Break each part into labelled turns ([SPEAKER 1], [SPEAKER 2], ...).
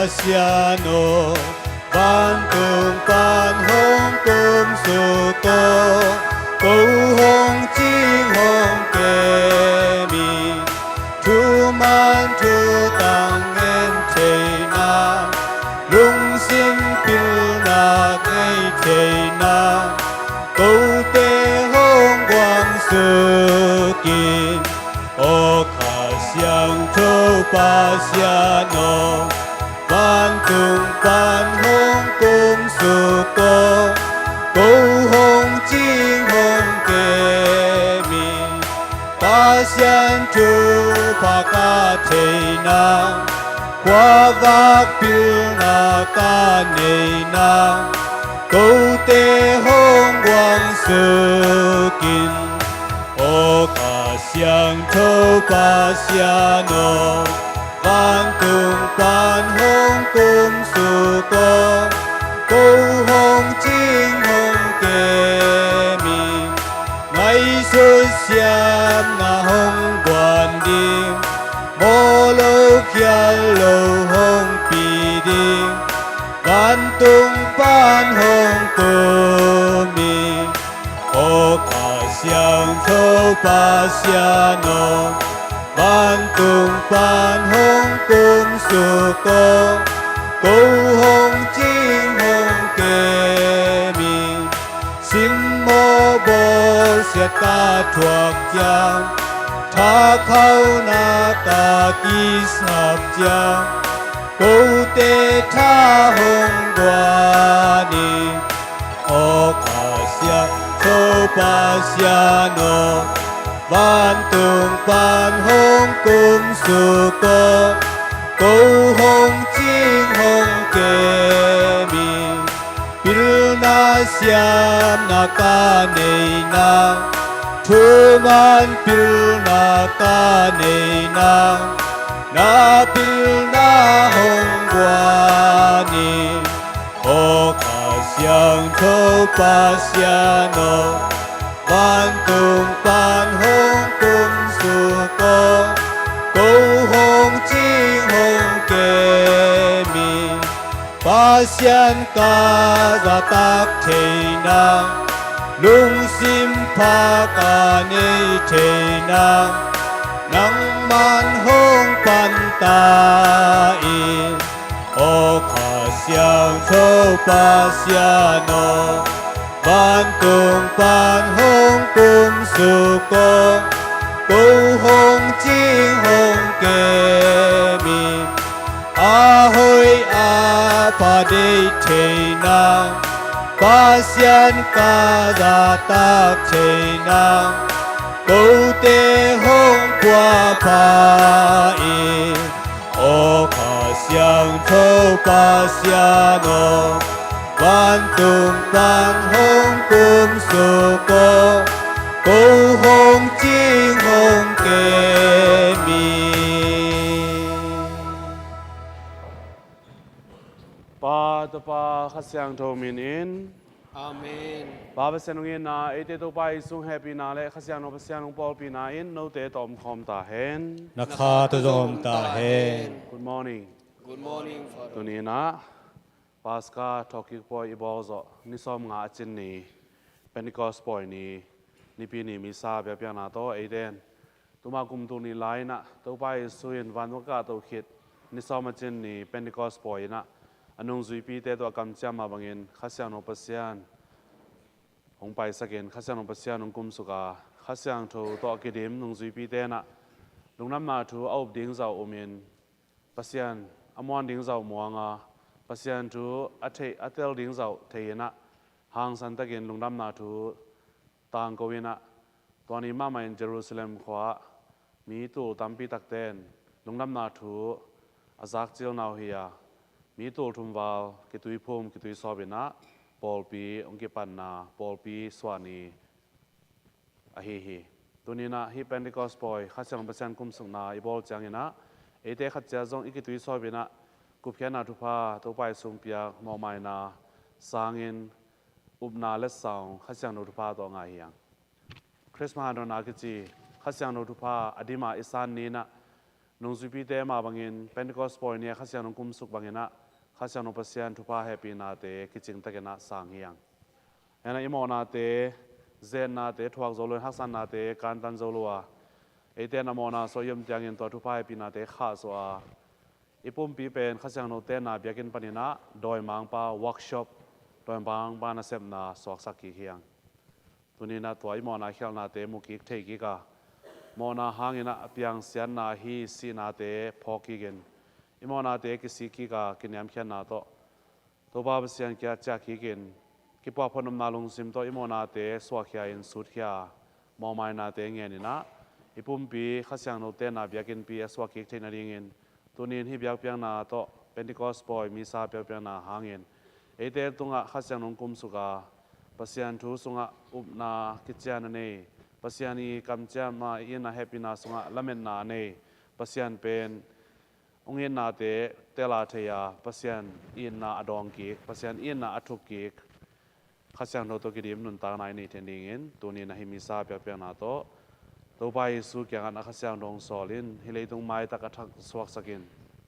[SPEAKER 1] pasiano Bantung pan hong kum su to Cầu hong ching hong kê mi Thu man thu tăng em thầy na Lung xin piu na ngay thầy na Cầu tê hong quang su kim O khả xiang thô pasiano Bantung pan hong kum su to Cầu hong ching hong kê mi Pasian tu pa ka thầy na Qua vác piu na ka nei na Cầu tê hong quang su kin O khả xiang thô pasiano Bantung pan hong kum su to Cầu hong ching hong kê mi Ngày xuân xiêm na hong quan đi Mô lô kia lô hong pi đi Bantung pan hong kum mi O khả xiang thô pasiano Bantung pan hong kum su to Cầu hong ching hong kê mi Sim mô bồ siết ta thuộc giang Tha khâu na ta kỳ sạp giang Cầu tê tha hong đoà ni O khả xiang thô pasiano Bantung pan hong kum su to Cầu hong ching hong kê mi Piu na xiam na ka nei na Thu man piu na ka nei na Na piu na hong qua ni O khả xiang thô pasiano Bantung pan hong kum su to Cầu hong ching hong kê mi Pasian ka za tak thầy na Lung sim pa ka nei thầy na Nang man hong pan ta in O khả xiang thô pasiano Bantung pan hong kum su to Cầu hong ching hong kê mi A hoi a pa de thầy na Pasian ka za tak thầy na Cầu tê hong qua pa in O khả xiang thô pasiano Bantung pan hong kum su to Cầu hong ching hong kê mi
[SPEAKER 2] Pa to pa khát xiang thô min in
[SPEAKER 3] Amen.
[SPEAKER 2] Pa ba sen ngin na ete to pa isung happy na le khát xiang no pa xiang Paul pi na in no te tom khom ta hen
[SPEAKER 1] Nakha to dom ta hen
[SPEAKER 2] Good morning
[SPEAKER 3] Good morning, Father.
[SPEAKER 2] tu ni na Pasca talking boy ibozo ni som nga chin ni Pentecost boy ni pi ni mi sa bia bia na to eden tuma kum tu ni lai na to pa isuin van ka to khit ni som chin ni Pentecost boy na anung zui pi te to kam chama bangin khasiang no pasian hong pai saken khasiang no pasian ong kum suka khasiang tho to akidim nung zui pi te na lungnam na thu au ding zau omin pasian amon ding zau muanga pasian thu atel ding zau theina hang san takin lungnam na thu tang kowina toni mama in Jerusalem khwa mi tu tampi takten lungnam na thu azak chil naw hiya mi tu thum wal kitui phum kitui sobina polpi ongki panna polpi swani ahi tunina hi Pentecost boy khachang pasan kum sungna ibol changina ete khatcha jong ikitui sobina kupkhena thupa to pai sungpia momaina sangin ubna le saung khachang no thupa to nga hiang Christmas no na kichi khachang no thupa adima isan ni na nung zupi te ma bangin Pentecost point ne khasiang nung kum suk bangina khasiang nung pasian thupa happy na te kiching takena sang hiang ena imo na te zen na te thuak zolo haksan na te kan tan zolo a ete na mo na so yum tiang in to thupa happy na te kha so a ipum pi pen khasiang no te na biakin panina doi mang pa workshop doi bang ba na sem na sok sakki hiang tunina to imo na khel na te muki thei ki ka mo na hangina piang sian na hi si na te phoki gen imo na te ki si ki ka kinyam khian na to ba sian kya cha ki gen ki pa phonum na lung sim to imo na te swa khya in sut khya mo mai na te nge ni na ipum pi khasiang no te na biakin pi swa ki thein na ring in tunin hi biak piang na to Pentecost boy mi sa piak piang na hangin ete tunga khasiang nong kum suka pasian thu sunga upna kichian ne pasiani kamcha ma ina happy na sunga lamen na ne pasian pen ongin na te tela theya pasian in na adong ki pasian in na athuk ki khasiang no to kidim nun ta nai ni tending in tuni na hi mi sa piak piang na to pai su kyang na khasiang dong solin hilei tung mai ta ka thak swak sakin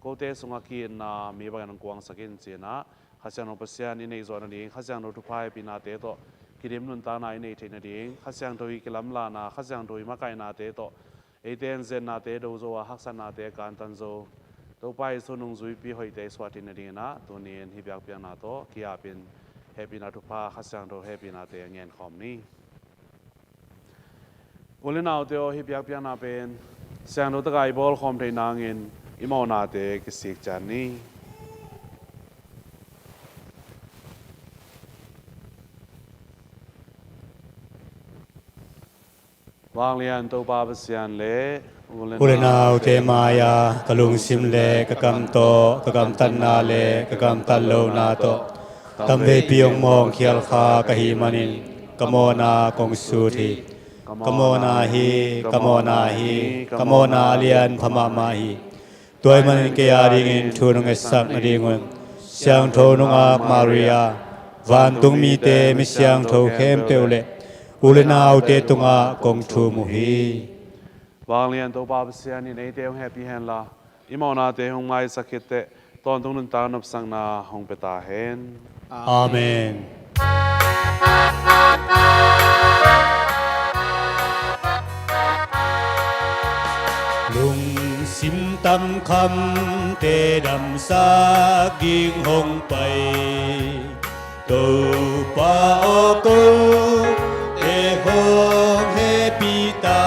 [SPEAKER 2] ko te sunga ki na mi ba nan kuang sakin chena khasiang no pasian in ei zona ni khasiang no tu pai pina te to kidim nun ta nai nei theina ding khasiang doi kilam la na khasiang doi ma kai na te to eten zen na te do zo haksan na te kan tan zo to pai su nung zui pi hoi te swatin na ding na to nin hi byak piang na to kia pin happy na tu pa khasiang do happy na te ngen khom ni ulina te o hi byak piang na pen sang do ta kai bol khom thei na ngin imo na te ki sik chan ni wang lian to ba sian le
[SPEAKER 1] Ulenau te maya kalung sim le kakam to kakam tan na le kakam tan lo na to tam ve piong mong khial kha ka hi manin kamona kong su thi kamona hi kamona lian phama ma hi toy manin ke ya ring in thunung esak na ringun siang tho nung ak maria van tung mi te mi siang tho khem teule Ulenau te tunga kong thu mu hi
[SPEAKER 2] wang lian to ba sian ni nei te happy hen la imo na te hong mai sakit te ton tung nun ta nop sang na hong peta hen
[SPEAKER 1] Amen lung sim tâm kham te đam sa ging hong pai tu pa o tu te hong happy ta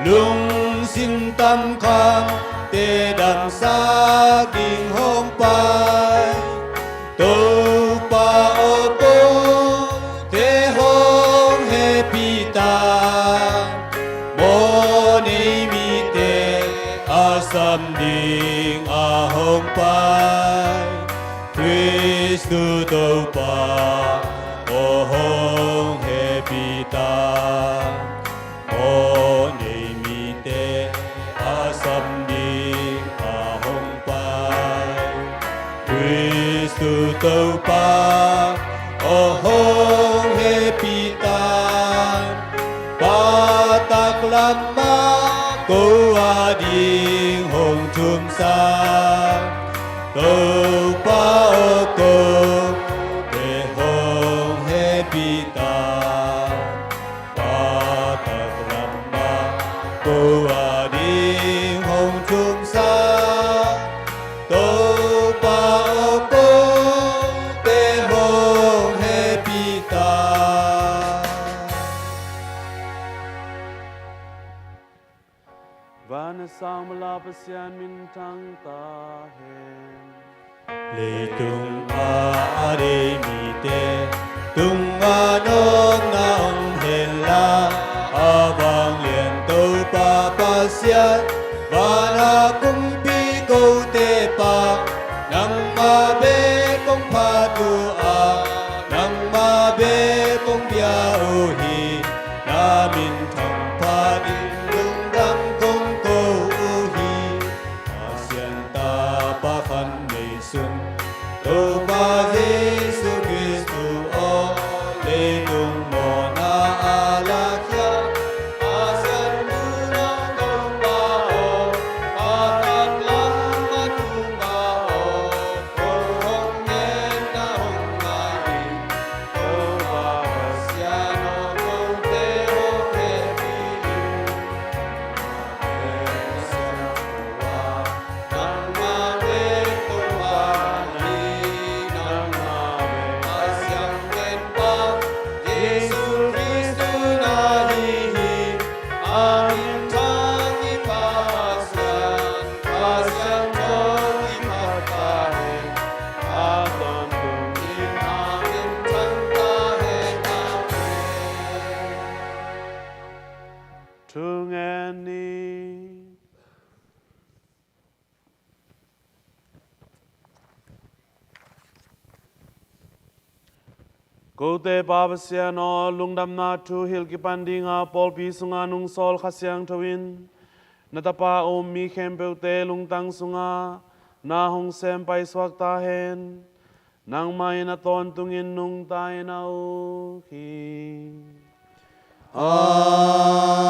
[SPEAKER 1] lung sim tâm kham te đam sa ging hong pai tu pa o tu te hong happy ta mo nei mi te asam ding a hong pai Christu to pa o hong happy ta mo nei mi te asam ding a hong pai Christu to pa o hong happy ta Patak lama ko ading hong chum sa to pa o ko te hong happy ta Patak lama ko ading hong chum sa to pa o ko te hong happy ta
[SPEAKER 2] van sang mala pasian min tang ta hen
[SPEAKER 1] Lê tung a đê mi tê tung a nong na ong hên la a vang liền tâu pa pa xian và na cung pi câu tê pa nang ma bê công pa tu a nang ma bê công bia u hi na min thong pa din lung dam công câu u hi a xian ta pa khan nei sun tu pa Giêsu Christu o lê tung mo na a la kya a san nu na công pa o
[SPEAKER 2] Cô te pa basia no lung dam na tu hil ki pandinga pol pi sunga nung sol khasyang thawin. Natapa om mi khempeu te lung tang sunga na hong sem pai swak ta hen. Nang mai na ton tungin nung tai na u hi.
[SPEAKER 1] Amen.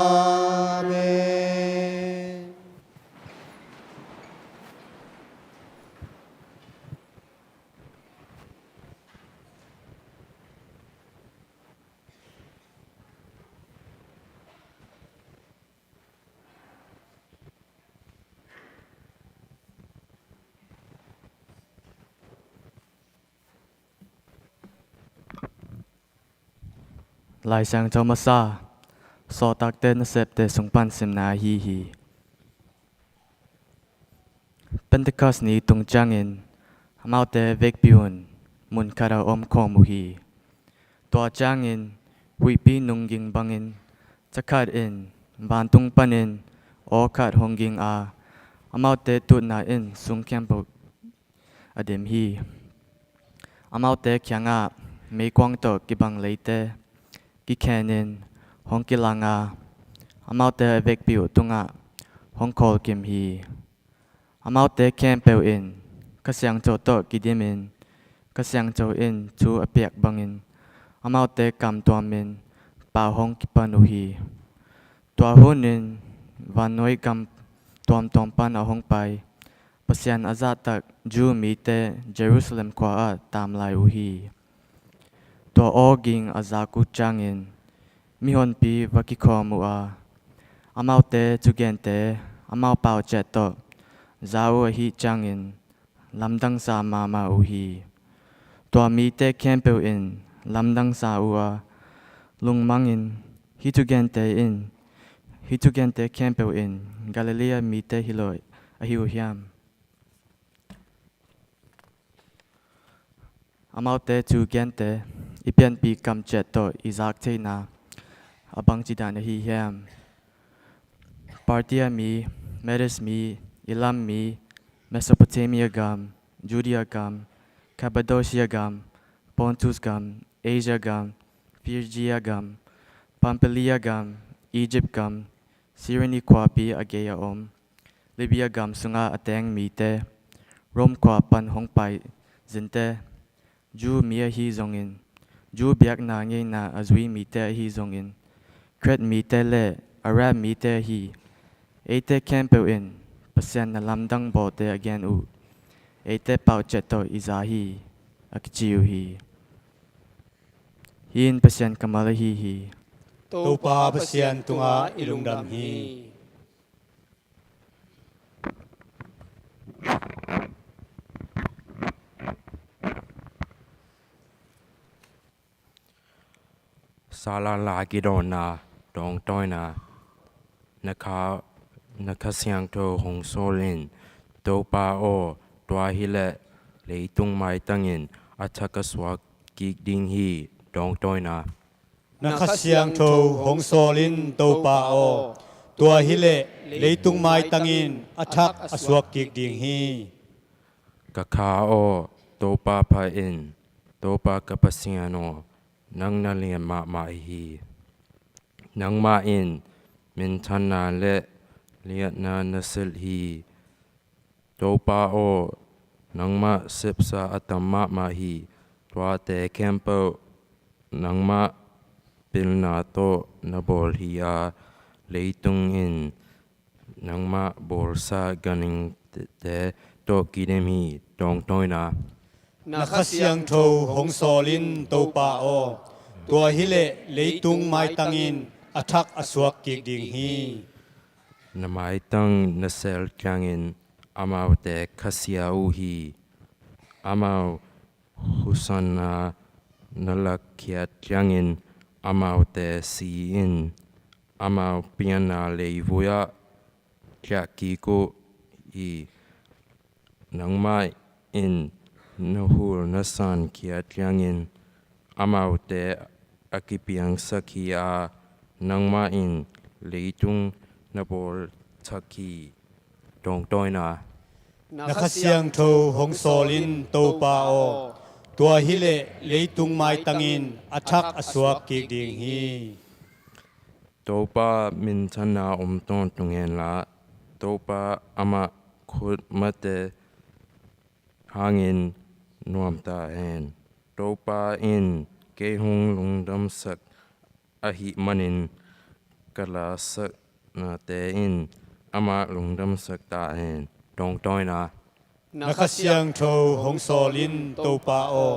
[SPEAKER 4] Lai sang cho ma sa so tak te na sep te sung pan sim na hi hi Pentecost ni tung changin amau te vek piun mun kara om khong mu hi to changin hui pi nung ging bangin chakat in ban tung panin o khat hong ging a amau te tu na in sung kyam po adem hi amau te khyanga me kwang to ki bang leite ki khenin hong ki langa amau te vek piu tunga hong kol kim hi amau te kem peu in ka siang cho to ki dimin ka siang cho in chu apiak bangin amau te kam to min pa hong ki panu hi to hunin van noi kam tom pan a hong pai pasian azat tak ju mi te Jerusalem kwa a tam lai u hi to oging azaku changin mi hon pi vaki kho mu a amau te chugen te amau pau che to zau hi changin lamdang sa ma u hi to mi te campeu in lamdang sa u a lung mangin hi chugen te campeu in Galilea mi te hiloi a hi u hiam amau te chugen te ipian pi kam che to izak te na abang chidan hi hiam Partia mi Medes mi Elam mi Mesopotamia gam Judea gam Cappadocia gam Pontus gam Asia gam Phrygia gam Pamphylia gam Egypt gam Cyrene kwa pi Achaia om Libya gam sunga ateng mi te Rome kwa pan hong pai zinte Ju mi hi zongin Ju biak na nge na azui mi te hi zongin Crete mi te le Arab mi te hi Ete campeu in pasian na lamdang bo te again u Ete pau cheto izahi akchiu hi Hin pasian kamala hi
[SPEAKER 1] Tu pa pasian tunga ilungdam hi.
[SPEAKER 5] Sala lagi dona dong toina naka siang to hong solin to pa o tua hile leitung mai tangin ataka swak kik ding hi dong toina
[SPEAKER 1] Nakasyang tho hong solin to pa o tua hile leitung mai tangin athak aswak kik ding hi
[SPEAKER 5] kakha o to pa pa in to pa kapasiano nang na lian ma hi nang ma in min thana le liat na nasil hi to pa o nang ma sipsa atama ma hi tua te kempo nang ma pilna to na bol hi a leitung in nang ma borsa ganing te to kidem hi dong toina
[SPEAKER 1] Nakasyang tho hong solin to pa o tua hile leitung mai tangin athak aswak kik ding hi
[SPEAKER 5] namai tang nasel kyangin amau te khasia hi amau husana nalakhiat kyangin amau te si in amau piana leivuya kyaki ko i nangmai in nahur nasan kiat kyangin amau te akipiang sakia nangma in leitung nabol thaki dong toina
[SPEAKER 1] Nakasyang tho hong solin to pa o tua hi le leitung mai tangin athak asuak ki ding hi
[SPEAKER 5] Topa min chana ton tungen la topa ama khut mate hangin nuam ta hen topa in ke hung lungdam sak ahi manin kala sak na te in ama lungdam sak ta hen dong toi na
[SPEAKER 1] nakasiang tho hong solin to pa o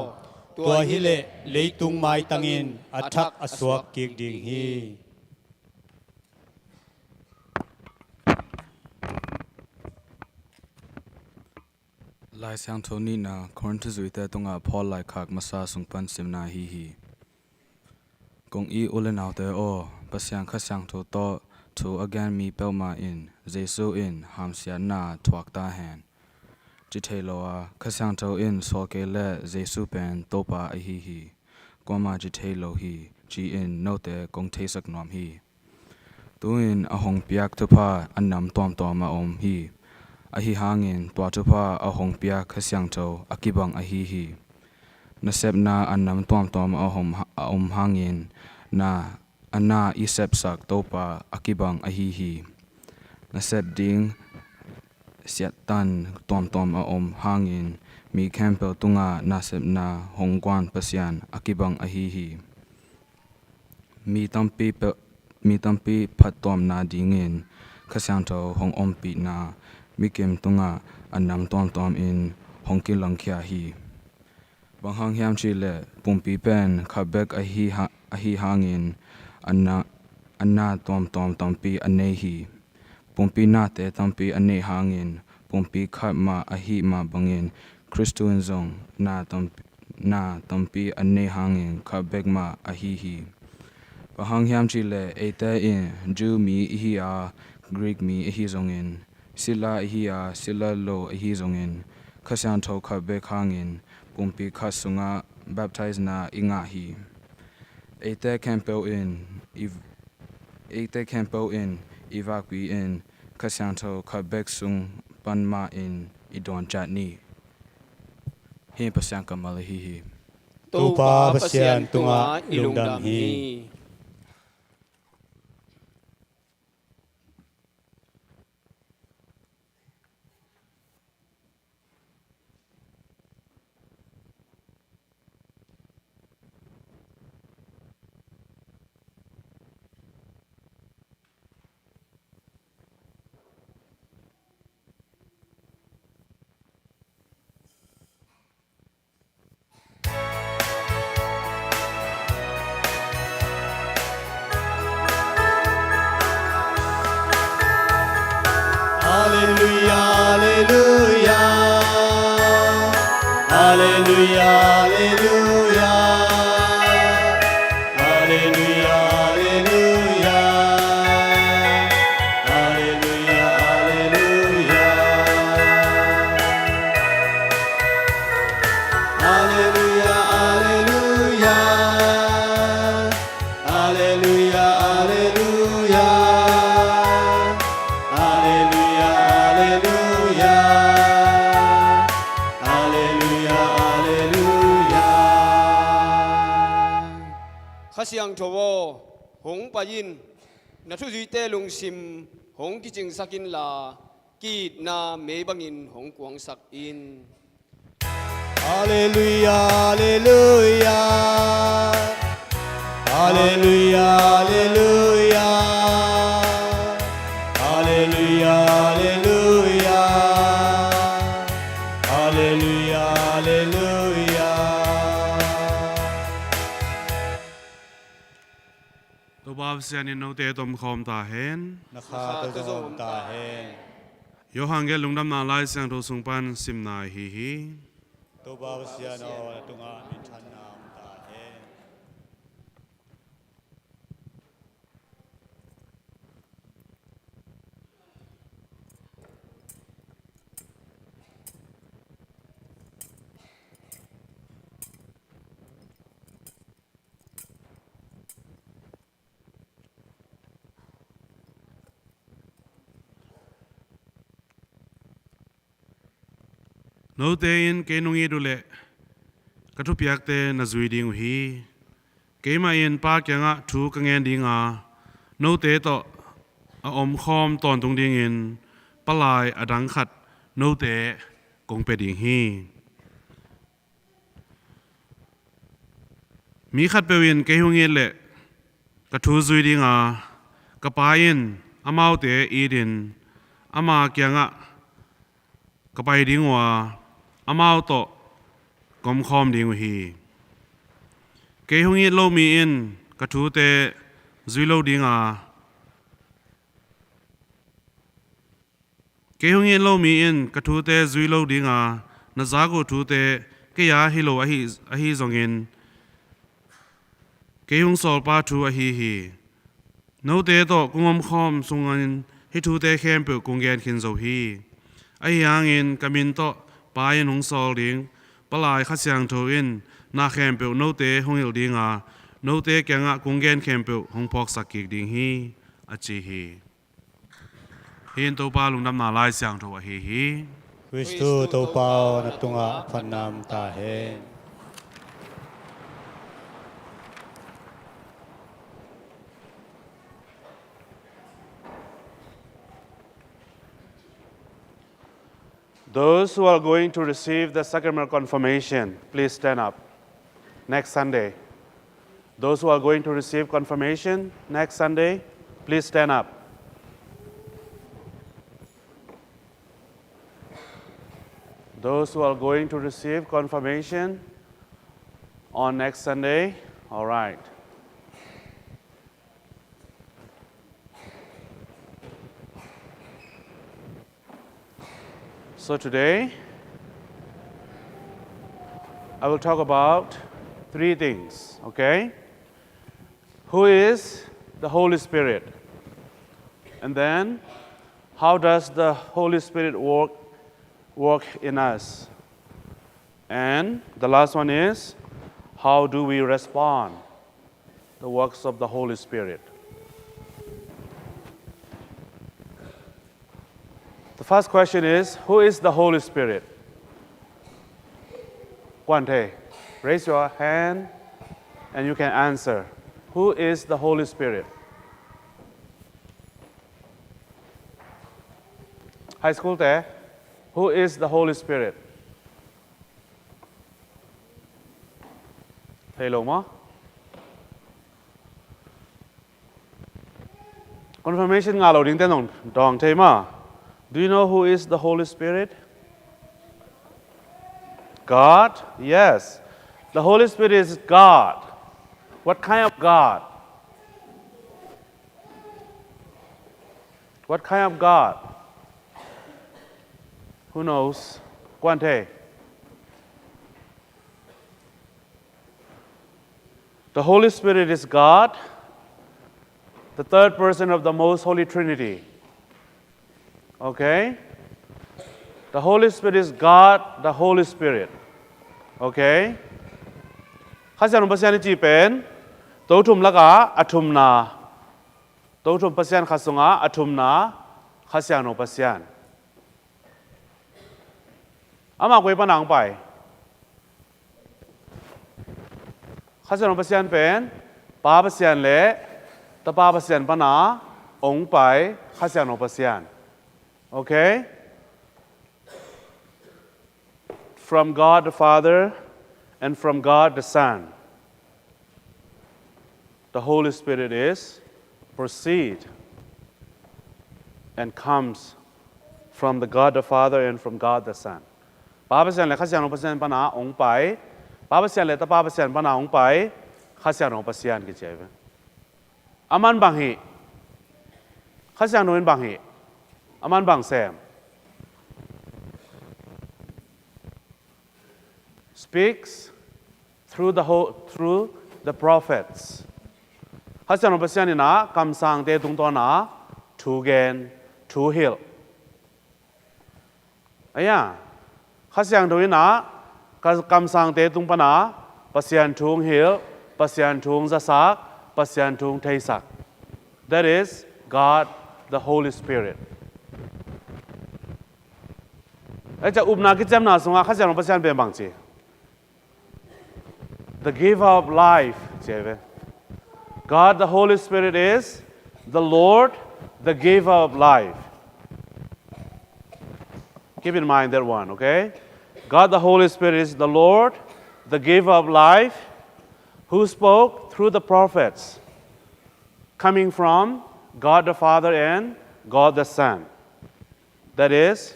[SPEAKER 1] tua hi le leitung mai tangin athak asuak ki ding hi
[SPEAKER 6] Lai sang thoni na Corinth zuite tonga Paul lai khak masa sungpan simna hi kong i ulenaw te o pasyang khasyang tho to thu again mi pelma in Jesu in hamsia na thuak ta hen chi theiloa khasyang tho in so ke le Jesu pen topa a hi koma chi theilo hi chi in no te kong theisak nom hi tuin ahong piak thupa annam tom tom ma om hi ahi hangin tua chupa ahong pia khasyang tho akibang hi nasep na annam tom tom ahom hangin na anna isep sak topa akibang hi nasep ding siat tan tom tom ahom hangin mi campel tunga nasep na hongkwan pasyan akibang hi mi tampi phat tom na dingin khasyang tho hong ompi na mikem tunga annam tom in hongki langkhya hi banghang hiam chi le pumpi pen khabek a hi hangin anna tom tampi anei hi pumpi na te tampi anei hangin pumpi khat ma a hi ma bangin Christuin zong na tampi anei hangin khabek ma a hi banghang hiam chi le ete in Jew mi hi a Greek mi hi zongin sila hi a sila lo hi zongin khasyang tho khabek hangin pumpi khasunga baptize na inga hi ate campel in evacui in khasyang tho khabek sung panma in idon chatni he pasyang kamal hi
[SPEAKER 1] to pa pasyan tunga ilungdam hi Hallelujah, hallelujah, hallelujah, hallelujah, hallelujah, hallelujah, hallelujah, hallelujah, hallelujah, hallelujah, hallelujah, hallelujah.
[SPEAKER 3] Khasyang thowo hong payin na thu duy te lung sim hong ki ching sakin la ki na me bangin hong kuang sak in
[SPEAKER 1] Hallelujah, hallelujah, hallelujah, hallelujah, hallelujah, hallelujah, hallelujah, hallelujah.
[SPEAKER 2] to ba sian in no te tom khom ta hen
[SPEAKER 1] Nakha to zom ta hen.
[SPEAKER 2] yo hangel lungdam na lai sang tho sungpan simna hi
[SPEAKER 1] To ba siya no tunga min chan nam ta hen.
[SPEAKER 2] no te in ke nung i dule กระทุเปียกเตนะจุยดิงฮีเกมาเอ็นปาเกียงะทูกังเงินดิงาโนเตโตอมคอมตอนตรงดิงเงินปลายอดังขัดโนเตกงเปดิงฮีมีขัดเปวินเกยหงเงินเละกระทูจุยดิงากระปายินอามาวเตอีดินอามาเกียงะกระไปดิงวาอามาวโตกมคอมดิงฮีเกยหงเงินโลมีอินกระทูเตจุยโลดิงาเกยหงเงินโลมีอินกระทูเตจุยโลดิงานาซากูทูเตเกยาฮิโลอหิซงเงินเกยหงสอลปาทูอหิโนเตโตกุงอมคอมสุงันฮิทูเตเข้มเปิลกุงเกนคินโซฮีไอยังเงินกามินโตปายินหงสอลดิงปลายขัดเสียงโทอินนาเข้มเปิลโนเตหงอิลดิงาโนเตแกงะกุงเกนเข้มเปิลหงพอกสักกิกดิงฮีอจิฮีเห็นตัวปาลุงดำนาลายเสียงโทวะฮี
[SPEAKER 1] Kristu tau pau na tunga phanam ta he
[SPEAKER 2] Those who are going to receive the sacrament of confirmation, please stand up. Next Sunday. Those who are going to receive confirmation next Sunday, please stand up. Those who are going to receive confirmation on next Sunday, all right. So today, I will talk about 3 things, okay? Who is the Holy Spirit? And then, how does the Holy Spirit work in us? And the last one is, how do we respond to the works of the Holy Spirit? The first question is, who is the Holy Spirit? Guante, raise your hand and you can answer. Who is the Holy Spirit? High school there, who is the Holy Spirit? Hello, ma. Confirmation nga lo ding ten dong te ma. Do you know who is the Holy Spirit? God? Yes. The Holy Spirit is God. What kind of God? What kind of God? Who knows? Guante. The Holy Spirit is God, the third person of the Most Holy Trinity. Okay? The Holy Spirit is God, the Holy Spirit. Okay? ข้าเสียงภาษาจีเป็นตัวทุมละกะอัทุมนาตัวทุมภาษาข้าสงะอัทุมนาข้าเสียงภาษาอามาคุยปนังไปข้าเสียงภาษาเป็นป้าภาษาเละตะป้าภาษาปนาองไปข้าเสียงภาษาOkay? From God the Father and from God the Son. The Holy Spirit is proceed and comes from the God the Father and from God the Son. Papa sian le khasian pa sian pa na ong pai. Papa sian le ta papa sian pa na ong pai. Khasian ong pa sian ki cheve. Aman bang hi. Khasian no bang hi. Aman bang Sam speaks through the prophets. Hasan opasian na kamsang te tung to na two gen two hill. Aya Hasan do na kamsang te tung pa na pasian tung hill, pasian tung zasak, pasian tung taisak. That is God the Holy Spirit. ไอ้จะอุบนาคิดจำนาสงฆ์ข้าจะลงประชันเป็นบางจี the giver of life เจ๋อ God the Holy Spirit is the Lord the giver of life keep in mind that one okay God the Holy Spirit is the Lord the giver of life who spoke through the prophets coming from God the Father and God the Son that is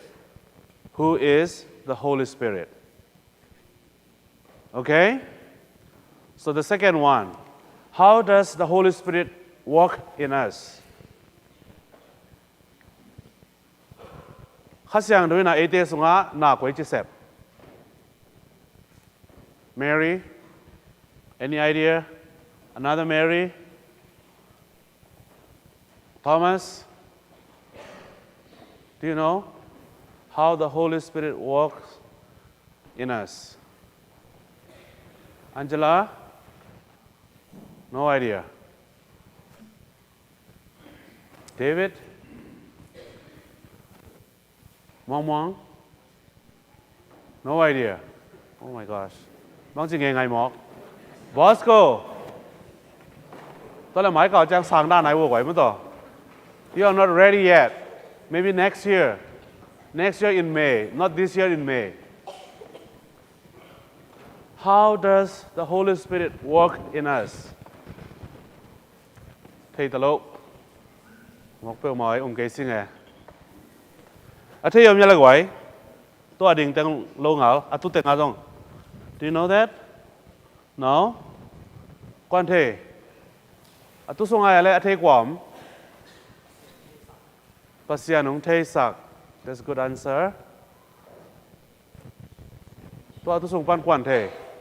[SPEAKER 2] who is the Holy Spirit okay so the second one how does the Holy Spirit work in us ข้าเสียงด้วยนะเอเตสุงะหน้ากวยจิเซบ Mary any idea another Mary Thomas do you know how the Holy Spirit works in us Angela no idea David Mong no idea oh my gosh น้องจริงไงหมอก Bosco ตอนแรกหมายเก่าจ้างสร้างด้านไหนวัวไหวมั้งต่อ You are not ready yet maybe next year in May not this year in May How does the Holy Spirit work in us เทตะโลหมอกเปรี้ยวหมอยองค์เกซิงไงอาทิตย์ยอมยังไงไหวตัวดิ่งแต่งโลงเอาอาตุเต็งอาจง Do you know that No กวนเทอาตุส่งอะไรอาทิตย์กวามภาษาหนุ่มเทศัก That's a good answer ตัวอาตุส่งปันกวนเท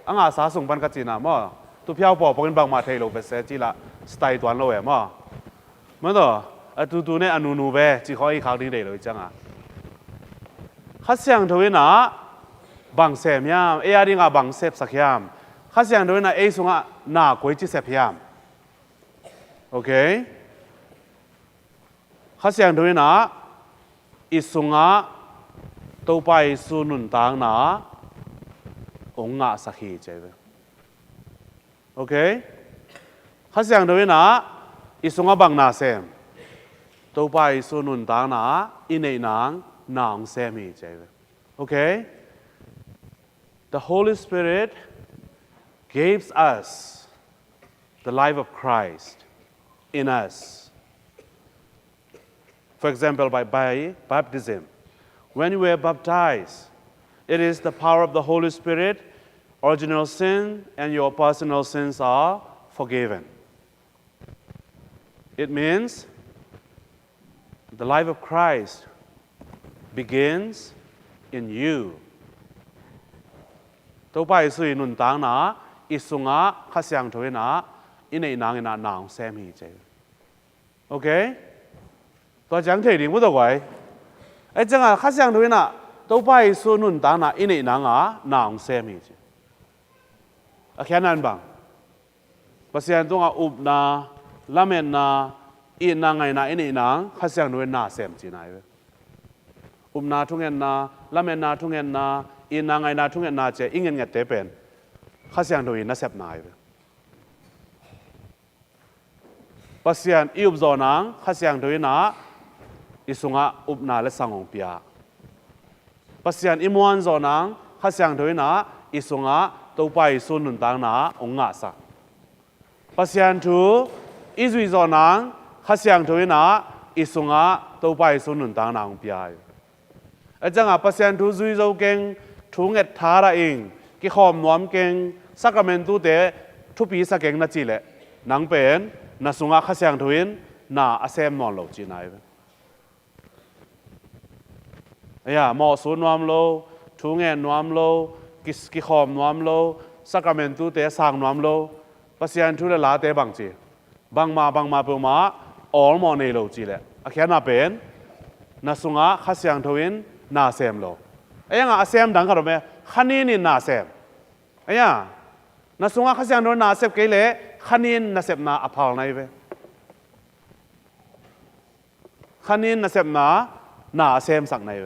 [SPEAKER 2] อังอาสาส่งปันกัจจินามั่วตัวเพียวปอปกินบางมาเทโลเบสเซจิละสไตล์ตัวนั้นเลยมั่วเมื่อต่ออาตุเนี่ยอนูเบจีขออีกครั้งนึงได้เลยจังอ่ะข้าเสียงทวีน่ะบางเสพยามเอียดิ้งอ่ะบางเสพสักยามข้าเสียงทวีน่ะส่งอ่ะหน้ากวยจิเสพยามโอเคข้าเสียงทวีน่ะส่งอ่ะตัวไปสู่นุนต่างน่ะองค์อ่ะสักทีเจ้าโอเคข้าเสียงทวีน่ะส่งอ่ะบางนาเสมตัวไปสู่นุนต่างน่ะอินในนางNang Semi Okay? The Holy Spirit gives us the life of Christ in us. For example, by baptism. When you were baptized, it is the power of the Holy Spirit, original sin and your personal sins are forgiven. It means the life of Christ begins in you. ตัวไปสุยนุนต่างนะอิสุงะข้าเสียงถอยนะอินในนางอินนางแซมฮีเจโอเคตัวจังเทดิ่งไม่ต้องไว้ไอ้จังอ่ะข้าเสียงถอยนะตัวไปสุนุนต่างนะอินในนางนางแซมฮีเจแค่นั้นบ้างภาษาตัวอุบนาละเมนนาอินนางไงนะอินในนางข้าเสียงถอยนาแซมจีนายอุบนาทุ่งเงินนาละเมนนาทุ่งเงินนาอินนางไงนาทุ่งเงินนาเจอิงเงินเงตเตเป็นข้าเสียงถอยนาแซบนายภาษาอิบจอนังข้าเสียงถอยนาอิสุงะอุบนาและสังองเปียภาษาอิมวันจอนังข้าเสียงถอยนาอิสุงะตัวไปสุนุนต่างนาองงะสักภาษาทูอิจุยจอนังข้าเสียงถอยนาอิสุงะตัวไปสุนุนต่างนาองเปียอาจารย์ภาษาทูจุยจอเก่งทุ่งเอ็ดทาระเองกิขอมนวมเก่งสักการเมนตุเตทุปีสักเก่งนัดจีเล่นังเป็นนัสุงะข้าเสียงถอยนาอาเซมนอนโลจีนายหมอสูนวมโลทุ่งเอ็นนวมโลกิขอมนวมโลสักการเมนตุเตสางนวมโลภาษาทูเลลาเตบังจีบังมาเปมาออลมอเนโลจีเล่อาแค่นาเป็นนัสุงะข้าเสียงถอยนาเซมโลยังอาเซมดังกันหรือไม่ขันนี่นาเซมนัสุงะข้าเสียงถอยนาเซมเกลี่ยขันนี่นาเซมนาอภัลไนเวขันนี่นาเซมนาเซมสักไนเว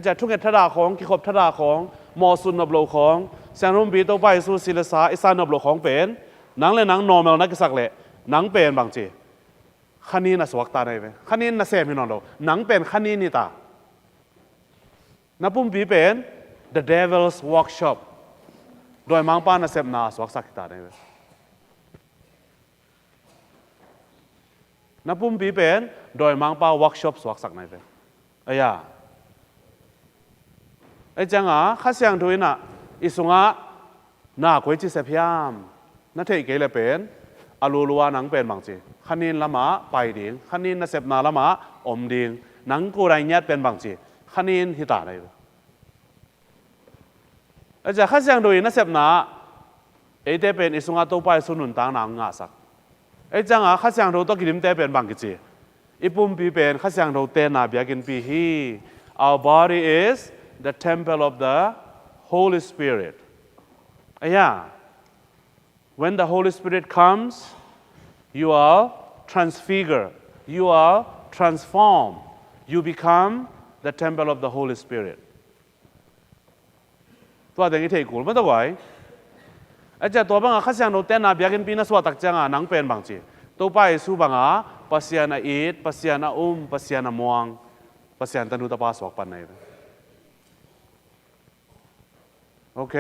[SPEAKER 2] จะทุกเงทดาของกิขบทดาของมอสุนนบโลของ เสียงรุ่มปีตัวไปสู้ศิลสาอิสานอบโลของเป็นนังเลยนัง normal นักสักเลยนังเป็นบางจีขันนี้น่ะสวักตาได้ไหมขันนี้น่ะเสียพี่น้องเรานังเป็นขันนี้นี่ตานับปุ่มปีเป็น the devil's workshop โดยมังปาน่ะเสพนาสวักสักตาได้ไหมนับปุ่มปีเป็นโดยมังปา workshop สวักสักไหนเป็นไอ้ยาไอ้จังข้าเสียงทุยน่ะอิสุงะน่าคุยจิเสพยามนั่นเท่เกลเป็นอาลูลัวนังเป็นบางจีขันนินละมาไปดิ่งขันนินน่ะเสพนาละมาอมดิ่งนังกูไรเงี้ยเป็นบางจีขันนินฮิตาได้ไอ้จังข้าเสียงทุยน่ะเสพนาไอ้เตเป็นอิสุงะตัวไปสุนุนต่างนางงาสักไอ้จังข้าเสียงทุตัวกิริมเตเป็นบางจีอีปุ่มปีเป็นข้าเสียงทุเตน่าเบียกินปีฮี our body is the temple of the Holy Spirit. Yeah. When the Holy Spirit comes, you are transfigured. You are transformed. You become the temple of the Holy Spirit. ตัวเด็กนี่เทกูไม่ต้องไหวไอ้เจ้าตัวบางข้าเสียงโนเต้นนาเบียกินปีน่ะสวัสดิ์จังนังเป็นบางจีตัวไปสู้บางปัสยานาอีดปัสยานาปัสยานาม่วงปัสยานาตันุตาปาสวักปันไหนโอเค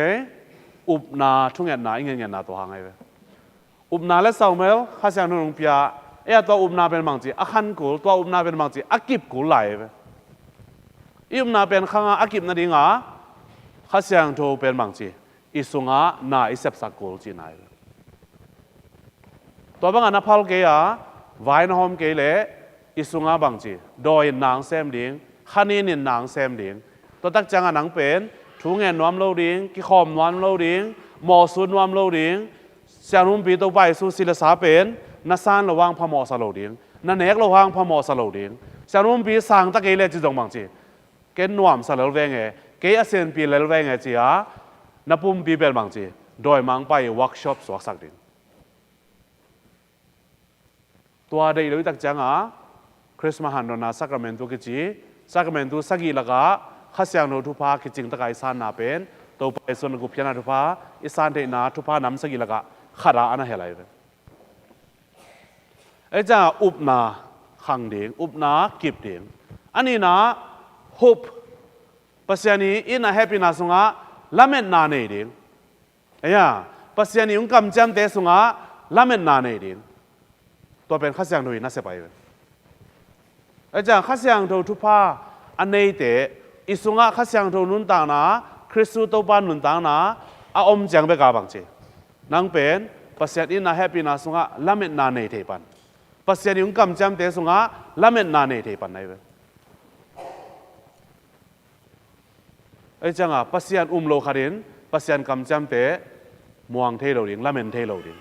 [SPEAKER 2] อุบนาทุ่งเงินนาอิงเงินนาตัวหางไงเว้อุบนาและสาวเมลข้าเสียงนุ่งเปียตัวอุบนาเป็นบางจีอักขันกูตัวอุบนาเป็นบางจีอักกิบกูไหลเว้อุบนาเป็นข้างอักกิบนั่นเองข้าเสียงโทเป็นบางจีอิสุงะนาอิเซปสักกูจีนายตัวบางอันนับพัลเกียไว้นหอมเกลอิสุงะบางจีโดยนางเซมดิงขันนี้นินนางเซมดิงตัวตักจังนังเป็นทุ่งเงินนวมโลดิงกิขอมนวมโลดิงหมอสุนนวมโลดิงเสียงรุ่มปีตัวไปสู่ศิลสาเป็นนัสานระวังพมอสโลดิงนันเอกระวังพมอสโลดิงเสียงรุ่มปีสังตะเกลจิตงบางจีเกนนวมสโลเวงเกอเซนปีเลเวงจีนับปุ่มปีเป็นบางจีโดยมังไปเวิร์กช็อปสวักสักดิงตัวเดียวตักจังคริสต์มาสฮันโดนาสักราเมนตุกิจีสักราเมนตุสักีละกะข้าเสียงโนทุพาคิดจริงตะกายสานนาเป็นตัวไปส่วนกุพยานาทุพาอิสานเดนาทุพานำสกิละกะขาดอันนั้นเฮลัยเป็นไอ้จ้าอุบนาขังเดียงอุบนากิบเดียงอันนี้นะฮุบปัสยานีอินาแฮปปี้นาสุงะละเม็ดนาเนเดียงไอ้ยาปัสยานีอุ้งกำจำเตสุงะละเม็ดนาเนเดียงตัวเป็นข้าเสียงโดยน่าเสียไปไอ้จ้าข้าเสียงโดทุพาอันนี้เตอิสุงะข้าเสียงโดนุนต่างนะคริสต์ตัวบ้านนุนต่างนะอาอมจังเบกาบังเจนังเป็นปัสยานีน่าแฮปปี้นาสุงะละเม็ดนาเนเทปันปัสยานีอุ้งกำจำเตสุงะละเม็ดนาเนเทปันไหนเว้ไอ้จังปัสยานโลคารินปัสยานกำจำเตมวงเทโลดิงละเม็ดเทโลดิง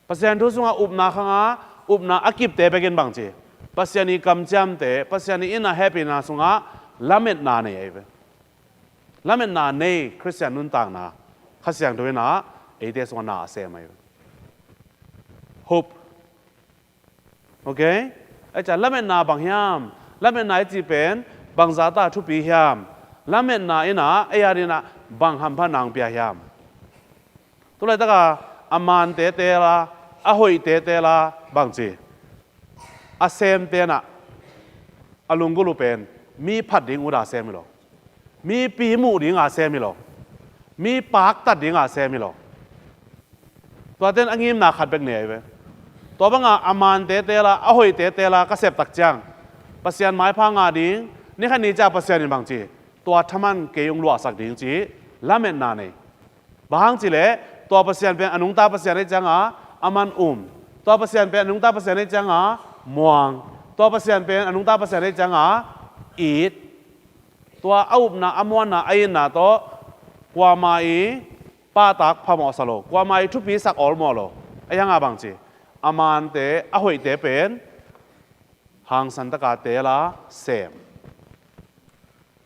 [SPEAKER 2] ปัสยานทุสุงะอุบนาขังอุบนาอากิบเตไปกินบังเจปัสยานีกำจำเตปัสยานีอินาแฮปปี้นาสุงะละเม็ดนาเนไอ้เว้ละเม็ดนาเนคริสเตียนนุนต่างนะข้าเสียงด้วยนะไอ้เดสวานาเซมไอ้ฮุบโอเคไอ้จ้าละเม็ดนาบางยามละเม็ดนาจีเป็นบางซาตาทุปียามละเม็ดนาอินะไอ้ยาดีนะบางฮัมพานางเปียยามตัวเลยตะกาอามันเตเตลาอาหอยเตเตลาบางจีอาเซมเตนะอาลุงกุลูเป็นมีผัดดิ่งอุดาเซมิโลมีปีมูดิ่งอาเซมิโลมีปากตัดดิ่งอาเซมิโลตัวเต้นอังยิมนาขัดเป็นเนี่ยเว้ยตัวบังอามันเตเตลาอาหอยเตเตลาก็เสพตักจังปัสยานไม้พางาดิ่งนี่แค่นี้จะปัสยานิบางจีตัวทมันเกยงลัวสักดิ่งจีละเม็ดนาเนบางจีเล่ตัวปัสยานเป็นอนุตาปัสยานได้จังอามันตัวปัสยานเป็นอนุตาปัสยานได้จังม่วงตัวปัสยานเป็นอนุตาปัสยานได้จังอีดตัวอุบนาอมวนนาไอนาโตกว่ามาอีป้าตักพมอสโลกว่ามาอีทุปีสักออลมอโลไอยังบางจีอามันเตอหอยเตเป็นหางสันตกาเตลาเซม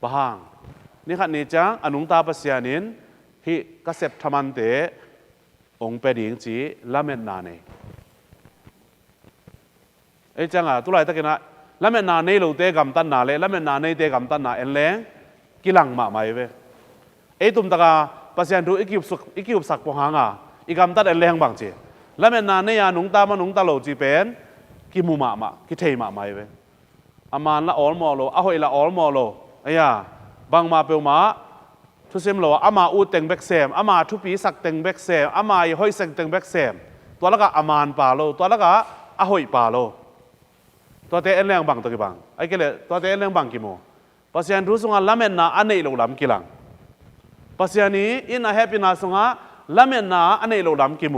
[SPEAKER 2] บางนี่ขันนี้จังอนุตาปัสยานินที่กเสพธมันเตองเปดิงจีละเม็ดนาเนไอจังตุลายตะกินะละเม็ดนาเนโลเตกัมตันนาเลละเม็ดนาเนเตกัมตันนาเอ็นเลงกิลังมาไม่เว้ไอตุมตะกา ปัสยันดูอีกิบสักปะหางอีกำตัดแรงบางจีแล้วแม่นานเนี่ยนุงตามานุงตาโลจีเป็นกิมุมากิเทมาไม่เว้อามันละออลมอโลอาหอยละออลมอโลไอ้ยาบางมาเปลมาทุเซมโลอามาอูเต็งเบกเซมอามาทุปีสักเต็งเบกเซมอามาหอยสักเต็งเบกเซมตัวละก็อามันปาโลตัวละก็อาหอยปาโลตัวเตะแรงบางตัวกี่บางไอ้เกลตัวเตะแรงบางกี่โมปัสยันรู้สงาละแม่นนาอันนี้โลลำกี่หลังปัสยันนี้อินนาแฮปปี้นาสงาละแม่นนาอันนี้โลลำกี่โม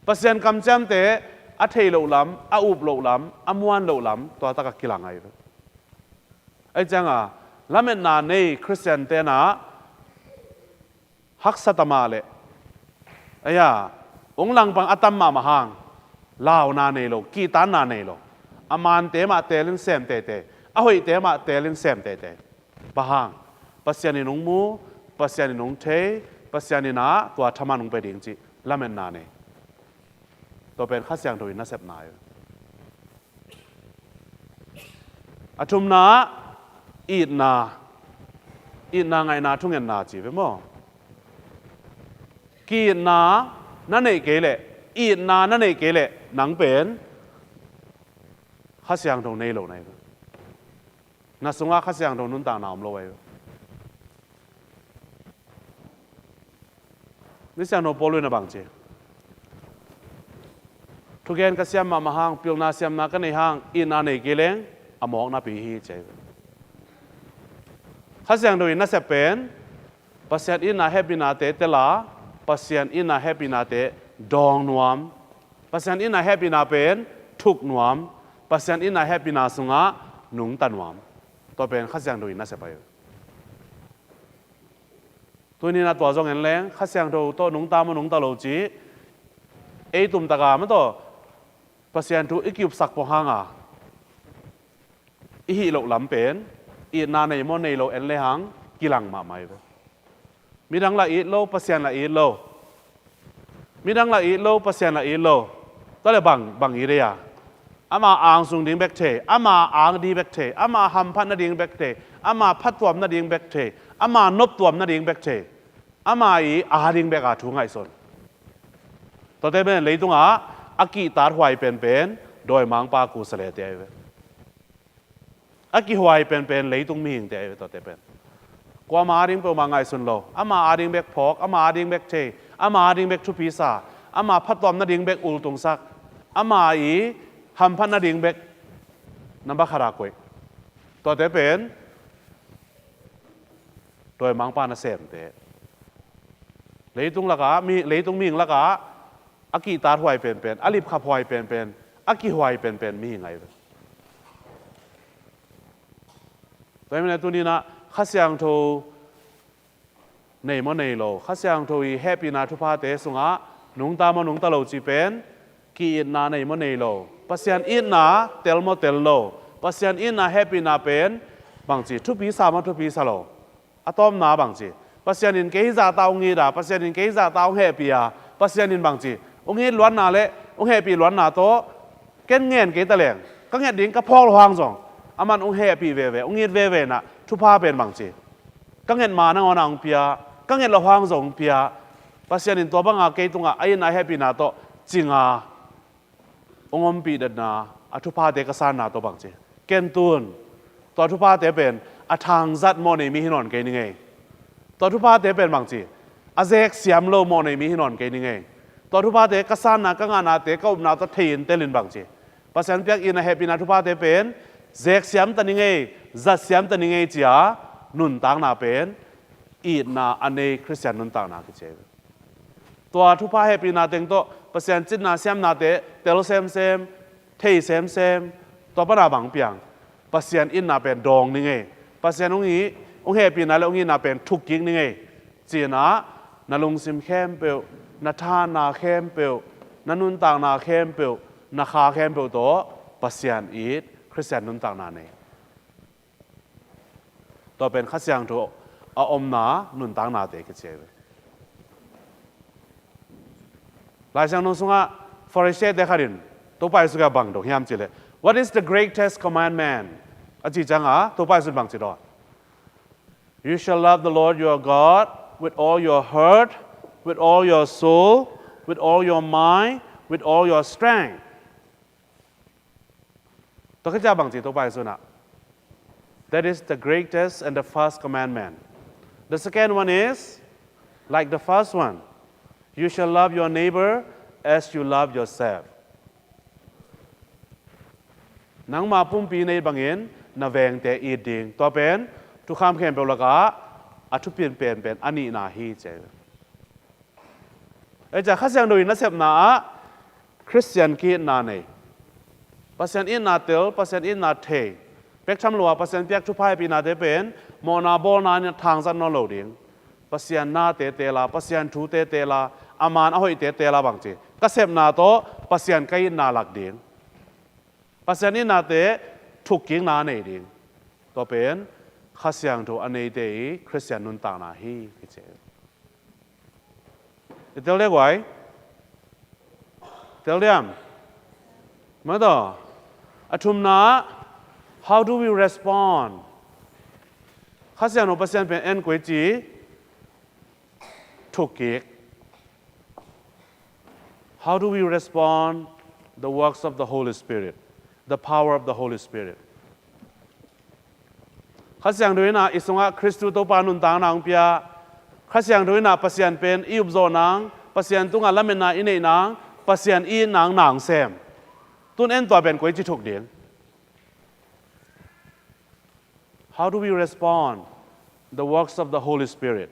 [SPEAKER 2] ปัสยันคำจำเตะอัฐิโลลำอาอุบโลลำอามวนโลลำตัวตะกักกี่หลังไอ้จังละแม่นนาในคริสเตียนเตนะฮักสัตมาเลไอ้ยาองหลังปังอัตมมาหังลาวนาเนโลกีตานนาเนโลอามันเตมาเตลินเซมเตเตอาหอยเตมาเตลินเซมเตเตบะหังปัสยานินงมูปัสยานินงเทปัสยานินาตัวธรรมานุงไปดิ่งจีละเมนนาเนตัวเป็นข้าเสียงโดยนักเสพนายอาชุมนาอีดนาไงนาทุ่งเงินนาจีเปมั้งกีนานั่นเองเกลอีนานั่นเองเกลหนังเป็นข้าเสียงตรงนี้โลไหนน่าสงสารข้าเสียงตรงนู้นต่างน้ำโลไว้นี่เสียงโนโปลุยนะบางทีทุกอย่างก็เสียมาหางเปียวนาเสียมากันในหางอีนาในเกลงอมอกนาปีฮีเจ้ข้าเสียงโดยน่าเสพเป็นปัสยันอีนาเฮปินาเตเตลาปัสยันอินาแฮปปี้นาเตดองนวมปัสยันอินาแฮปปี้นาเป็นทุกนวมปัสยันอินาแฮปปี้นาสุงะนุงตันวมตัวเป็นข้าเสียงโดยน่าเสียไปตัวนี้นะตัวจงเห็นแรงข้าเสียงโดยตัวนุงตามันนุงตาโลจีตุ่มตะกามันตัวปัสยันโดยอีกิบสักปะหางอีหิโลลำเป็นอีนาในมอนในโลเอ็นเลหังกิลังมาไม่มีดังละอีโลปัสยันละอีโลมีดังละอีโลปัสยันละอีโลตัวเลยบางอีเรียอามาอ่างสุงดิ่งเบกเทอามาอ่างดีเบกเทอามาหัมพันนาดิ่งเบกเทอามาพัดตัวมนาดิ่งเบกเทอามานบตัวมนาดิ่งเบกเทอามาอีอาดิ่งเบกอาทุ่งไงส่วนตัวเต็มเป็นเลยตรงอากิตาหวยเป็นโดยมังปากูเสลเตียอากิหวยเป็นเลยตรงมีหิงเตียตัวเต็มเป็นกว่ามาดิ่งเปมาไงสุนโลอามาดิ่งเบกพอกอามาดิ่งเบกเทอามาดิ่งเบกทุพิสาอามาพัดตัวมนาดิ่งเบกอุลตรงซักอามาอีหัมพันนาดิ่งเบกนับขารากวยตัวเต็มเป็นโดยมังปานาเซมเตเลยตรงละกะมีเลยตรงมีหิงละกะอากิตาหวยเป็นอาลิบขับหวยเป็นอากิหวยเป็นมีไงแต่ในตัวนี้นะข้าเสียงโทในมอในโลข้าเสียงโทอีแฮปปี้นาทุพาเตสุงะนุงตามนุงตะโลจีเป็นกีอินนาในมอในโลปัสยันอินนาเตลโมเตลโลปัสยันอินนาแฮปปี้นาเป็นบางจีทุปีสามทุปีสโลอะตอมนาบางจีปัสยันอินเกฮิซาตาองงี้ดาปัสยันอินเกฮิซาตาองแฮปปี้อะปัสยันอินบางจีองงี้ล้วนนาเละองแฮปปี้ล้วนนาโตเก่งเงินเกตะแหลงก็เงินดิ่งก็พอกหางจงอามันองแฮปปี้เวองงี้เวนะทุพาเป็นบางจีก็เงินมานะองนางเปียก็เงินละหางจงเปียปัสยันอินตัวบางอาเกตุงะไอ้นาแฮปปี้นาโตจิงาองอมปีเดนาอทุพาเตกสานนาตัวบางจีเกนตูนตัวทุพาเตเป็นอทางจัดโมในมีหินอนเกนิงเองตัวทุพาเตเป็นบางจีอาเซกเสียมโลโมในมีหินอนเกนิงเองตัวทุพาเตกสานนาก็งานนาเตก็อุบนาตัวเทียนเตลินบางจีปัสยันเปียกอินแฮปปี้นาทุพาเตเป็นเซกเสียมตันนิงเองจัดเสียมตันนิงเองจีอานุนต่างนาเป็นอีดนาอันเนคริสเตียนนุนต่างนาคือเจตัวทุพาแฮปปี้นาเต็งโตปัสยันจิตนาเสียมนาเตเตลเซมเทเซมตัวปนาบางเปียงปัสยันอินนาเป็นดองนี่ไงปัสยันองนี้องเฮปีนาแล้วองนี้นาเป็นทุกยิงนี่ไงจีน่ะนาลุงซิมเข้มเปียวนาทานาเข้มเปียวนานุนต่างนาเข้มเปียวนาคาเข้มเปียวตัวปัสยันอีดคริสเตียนนุนต่างนาเนี่ยตัวเป็นข้าเสียงตัวอมนานุนต่างนาเตกิเจหลายเสียงนุนสุงะฟอร์เรสเช่เดคารินตัวไปสุกาบังดอกยามจิเล What is the greatest commandment อจิจังตัวไปสุดบังจิดอ You shall love the Lord your God with all your heart, with all your soul, with all your mind, with all your strength ตัวข้าเจ้าบางจีตัวไปสุนะ That is the greatest and the first commandment. The second one is like the first one. You shall love your neighbor as you love yourself. นังมาปุ่มปีในบางเงินนาแวงแต่อีดดิงตัวเป็นทุกคำเขียนเป็นละกะอัทุเปลี่ยนเป็นอันนี้นาฮีเจจากข้าเสียงโดยนักเสพนาคริสเตียนกีนาเนปัสยันอินนาเตลปัสยันอินนาเทเป็กทำลัวปัสยันเปียกทุพายปีนาเตเป็นโมนาโบนาเนี่ยทางจันนอโลดิงปัสยันนาเตลาปัสยันทูเตลาอามานอหอยเตลาบางจีก็เสพนาโตปัสยันก็อินนาหลักดิงปัสยันอินนาเตถูกกิงนาเนดิงตัวเป็นข้าเสียงถูกอันนี้เตคริสเตียนนุนต่างนาฮีกิเจเตลเรียกไว้เตลเรียมมาต่ออัทุมนา how do we respond ข้าเสียงของปัสยันเป็นเอ็นกวยจีถูกกิก how do we respond the works of the Holy Spirit the power of the Holy Spirit ข้าเสียงด้วยนะอิสงะคริสต์ตัวปานุนต่างนางเปียข้าเสียงด้วยนะปัสยันเป็นอิบโซนางปัสยันตุงอัลละเมนาอินเนนางปัสยันอีนางนางเซมตุนเอ็นตัวเป็นกวยจิถูกเดียง How do we respond the works of the Holy Spirit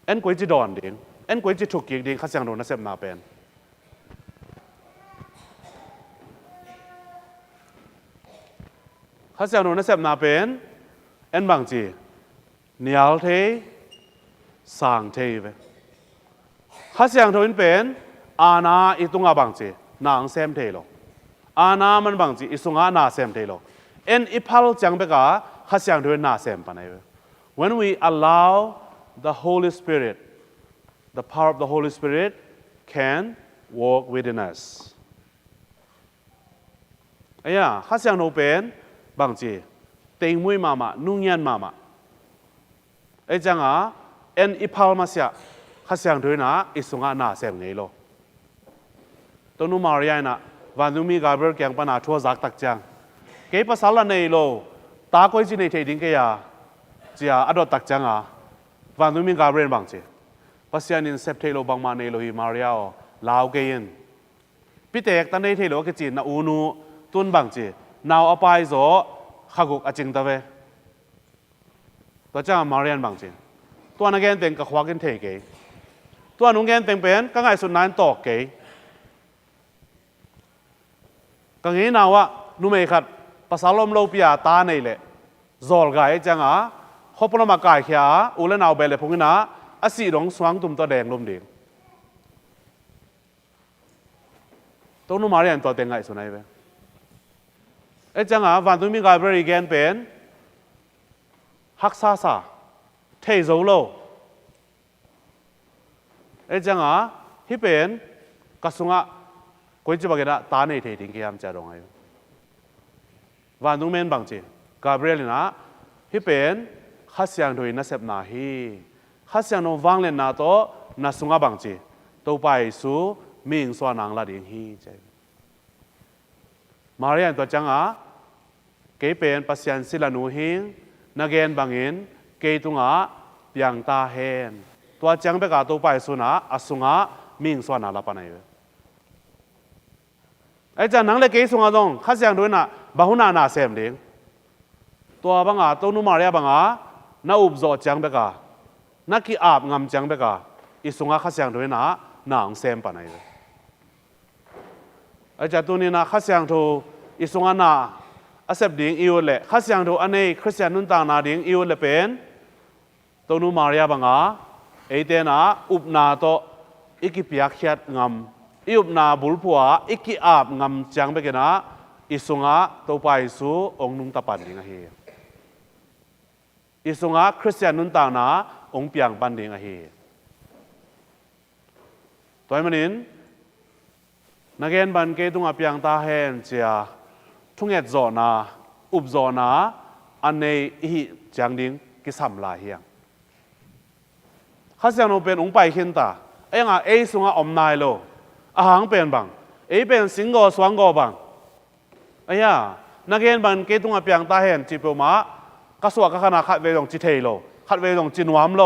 [SPEAKER 2] เอ็นกวยจิดอนเดียงเอ็นกวยจิถูกเกียงเดียงข้าเสียงโดนนักเสพนาเป็นข้าเสียงโดนนักเสพนาเป็นเอ็นบางจีเนียลเทสางเทเวข้าเสียงโดนเป็นอาณาอิตุงอาบางจีนางเซมเทโลอาณามันบางจีอิสุงอานาเซมเทโลเอ็นอิพัลจังเบกาข้าเสียงโดนนาเซมปานเว When we allow the Holy Spirit the power of the Holy Spirit can work within us ไอ้ยาข้าเสียงโดนเป็นบางจีเต็งมวยมานุ่งยันมาไอ้จังอ่ะเอ็นอิพัลมาเสียข้าเสียงโดยนะอิสุงอานาเซมไงโลตัวนู้มาเรียนะวันนู้มีกาเบร์แกงปนาทัวจักตักจังเก็บภาษาละในโลตาก้อยจีในเทดิงเกียจีอาอดตักจังอ่ะวันนู้มีกาเบร์บางจีภาษาอินเซปเทโลบางมาในโลฮิมาเรียลาวเกียนพี่เตกตันในเทโลก็จีนนาอูนูตุนบางจีนาวอภัยโซข้ากุกอจิงตะเวตัวจ้ามาเรียนบางจีตัวนักเรียนเต็งกับขวากินเทเกตัวนุ่งเรียนเต็งเป็นก็ไงสุดนั้นตอกเกกังเงินนาวะนุ่มเอขัดภาษาลมโลปียตาในเละจอลกายจังอ่ะขบวนมากายเขียอุเลนาวเบลพงนะอาศัยดงสว่างตุ่มตัวแดงลมเดียงตัวนุ่มมาเรียนตัวเต็งไงสุดไหนเว้ไอ้จังอ่ะวันตุ่มมีกายบริแกนเป็นฮักซาซาเทโซโลไอ้จังอ่ะที่เป็นกระสุนอ่ะกวยจีบกันนะตาในเททิ้งเกี่ยมจะลงไงวันนู้นเมนบางจีกาเบรียลนะที่เป็นข้าเสียงโดยนักเสพนาฮีข้าเสียงโนวังเลนนาโตนักสุงาบางจีตัวไปสู่มิงสวานางลาดิงฮีเจมาเรียนตัวจังอ่ะเกยเป็นปัสยันศิลานูหิงนักเรียนบางอินเกยตุงอ่ะเปียงตาเฮนตัวจังเบกาตัวไปสู่นะอสุงอ่ะมิงสวานางลาปนัยไอ้จันนังเล็กเกยสุงอาดงข้าเสียงด้วยนะบ้าหุนานาเซมเด้งตัวบางอาตัวนุ่มมาเรียบางอาน้าอุบโจจังเบกานักกีอาบงำจังเบกาอิสุงอาข้าเสียงด้วยนะนางเซมปานไหนไอ้จันตัวนี้นะข้าเสียงทูอิสุงอานาอาเซบดิ้งอิวเล่ข้าเสียงทูอันนี้คริสเตียนนุ่นต่างนาดิ้งอิวเล่เป็นตัวนุ่มมาเรียบางอาไอ้เตนะอุบนาโตอิกิพิยักยัดงำอิบนาบุลพัวอิกิอาบงำจังเบกนะอิสุงะตัวไปสู่องนุงตะปันดิงะเฮอิสุงะคริสเตียนนุนต่างนะองเปียงปันดิงะเฮตัวมันนินนักเรียนบันเกตุงอเปียงตาเฮนเจียทุ่งเอ็ดโจนาอุบโจนาอันในอิจังดิงกิสัมลาเฮียง ข้าเสียงโนเป็นองค์ไปขึ้นตาไอ้งาเอสุงาอมนายโลอาหางเป็นบังเอเป็นสิงโกสวงโกบังไอ้ยานักเรียนบันเกตุงอาเปียงตาเห็นจีเปมากระสวกขณะขัดเวลงจีเทโลขัดเวลงจีนวามโล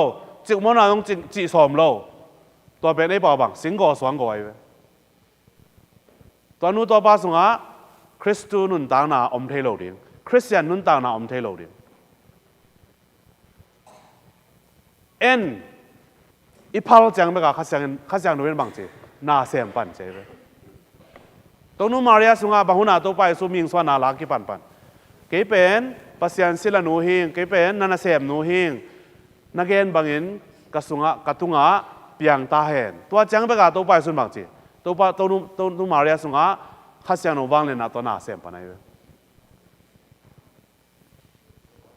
[SPEAKER 2] จิกมนาลงจีสอมโลตัวเป็นไอ้ป่าบังสิงโกสวงโกไอ้ตัวนู้ตัวป้าสุงาคริสตูนุนต่างนาอมเทโลดิงคริสเตียนนุนต่างนาอมเทโลดิงเอ็นอีพาลจังเบกาข้าเสียงนู้นบังจีน่าเสียมปันเจเวตัวนู้มาเรียสุงาบางหุนาตัวไปสุมิงสวานาลากิปันปันเกี่เป็นปัสยันศิลานูหิงเกี่เป็นนันเสียมนูหิงนักเรียนบางอินกสุงะกตุงะเปียงตาเห็นตัวจังเบกาตัวไปสุนบังจีตัวนู้มาเรียสุงาข้าเสียงนู้บังเลยนะตัวน่าเสียมปันไอ้เว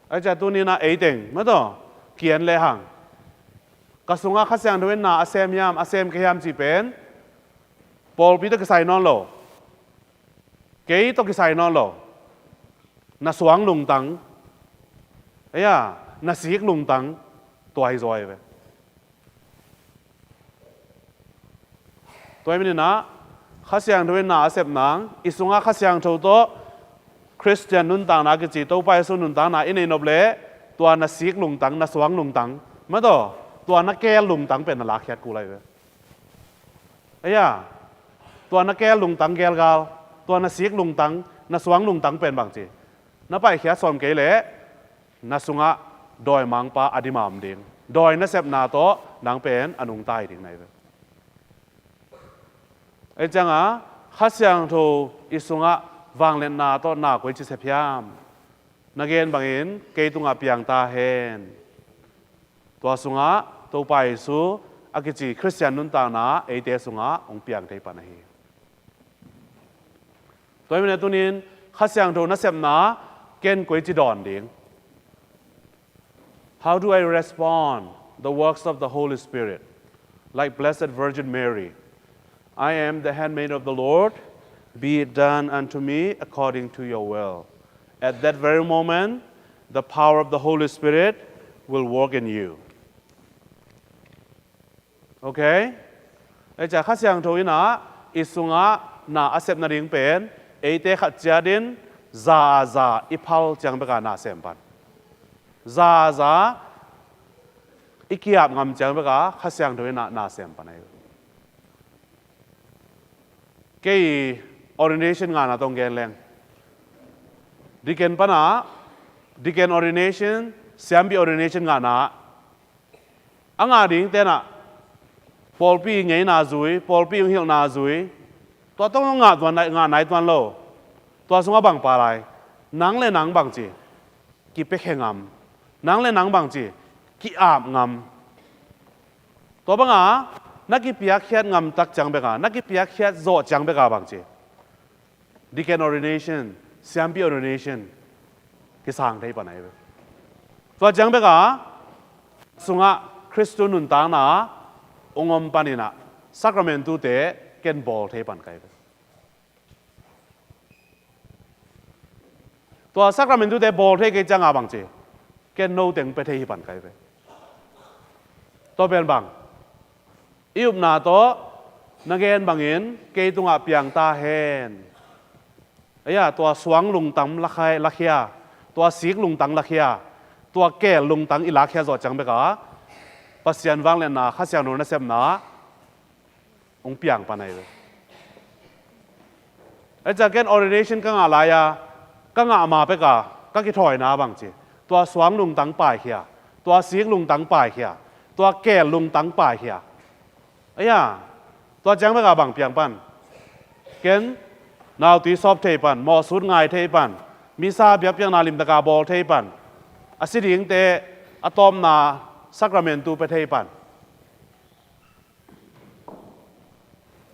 [SPEAKER 2] ไอ้เจ้าตัวนี้นะเอติงไม่ต้องเขียนเลยหังกสุงะข้าเสียงนู้นน่ะอาเซมยามอาเซมเขียมจีเป็นปอลปีตะกษัยนอนโลเกยตะกษัยนอนโลน่ะสวงลุงตังไอ้ยาน่ะสีกลุงตังตัวไอ้จอยเว้ยตัวไอ้นี่นะข้าเสียงนู้นน่ะอาเซมนังอิสุงะข้าเสียงโชว์โตคริสเตียนนุนตังนักจีโตไปสุนุนตังน่ะอินเอนอบเล่ตัวน่ะสีกลุงตังน่ะสวงลุงตังไม่ต่อตัวนักแก้ลุงตังเป็นนักแคดกูเลยเว้ยไอ้ยาตัวนักแก้ลุงตังแก้ลกาลตัวนักสีกลุงตังนักสวงลุงตังเป็นบางจีนับไปแค่สอมเกลนักสุงะดอยมังปาอดิมามดิงดอยนักเสพนาโตนังเป็นอนุงใต้ดิ่งไหนเว้ยไอ้จังอ่ะข้าเสียงโทอิสุงะวางเลนนาโตนากวยจิเสพยามนักเรียนบางอินเกตุงะเปียงตาเห็นตัวสุงะตัวไปสู่อากิจิคริสเตียนนุนตานาเอเตสุงะองเปียงเทปานะฮีตัวนี้ตัวนี้ข้าเสียงโทนักเสพนาเกณฑ์กวยจิดอนดิ่ง How do I respond the works of the Holy Spirit like Blessed Virgin Mary I am the handmaid of the Lord be it done unto me according to your will at that very moment the power of the Holy Spirit will work in you okay ไอ้จากข้าเสียงโทยนะอิสุงะนาอาเซบนาดิงเป็นเอเตขัดเจดินซาอิพาลจังเบกานาเซมปันซาอิกิยาบงำจังเบกาข้าเสียงโทยนาเซมปันไอ้เกี่ย ordination งานตรงเกณฑ์แรงดิเกนปนะดิเกน ordination เสียมบี ordination งานนะอ่างาดิ่งเต้นอ่ะปอลปีไงนาจุยปอลปีหิวนาจุยตัวต้องงานตัวไหนตัวโลตัวสงฆ์บังปาไรนังเลยนังบังจีกิเปกงามนังเลยนังบังจีกิอาบงามตัวบังอ่ะนักกิเปียกเขียดงามตักจังเบกานักกิเปียกเขียดโจจังเบกาบังจีดิเกน ordination เสียมปี ordination กิสางได้ปะไหนเว้ยตัวจังเบกาสงฆ์คริสต์นุนต่างนาองค์อมปานินะสักราเมนตุเตเกนบอลเทปันไกตัวสักราเมนตุเตบอลเทเกจังอาบังเจเกนโนเต็งไปเทปันไกตัวเป็นบังอิอุบนาโตนักเกนบังเงินเกตุงอาเปียงตาเฮนไอ้ยาตัวสวงลุงตังลักเฮียตัวสีกลุงตังลักเฮียตัวแก่ลุงตังอิลักเฮียจอดจังเบกาปัสยันวางเลนนาข้าเสียงโนนัเซมนาองเปียงปานไหนเลยไอ้จากเกณฑ์ ordination ก็งาลายาก็งามาไปกะก็คิดถอยนาบางจีตัวสวงลุงตังป่ายเขียตัวสีกลุงตังป่ายเขียตัวแก่ลุงตังป่ายเขียไอ้ยาตัวแจ้งไปกะบางเปียงปันเกณฑ์นาวตีซอบเทปันมอสุดง่ายเทปันมีซาเบียบยังนาลิมตะกาบอลเทปันอาศิริงเตอะตอมนาสักราเมนตูไปเทปัน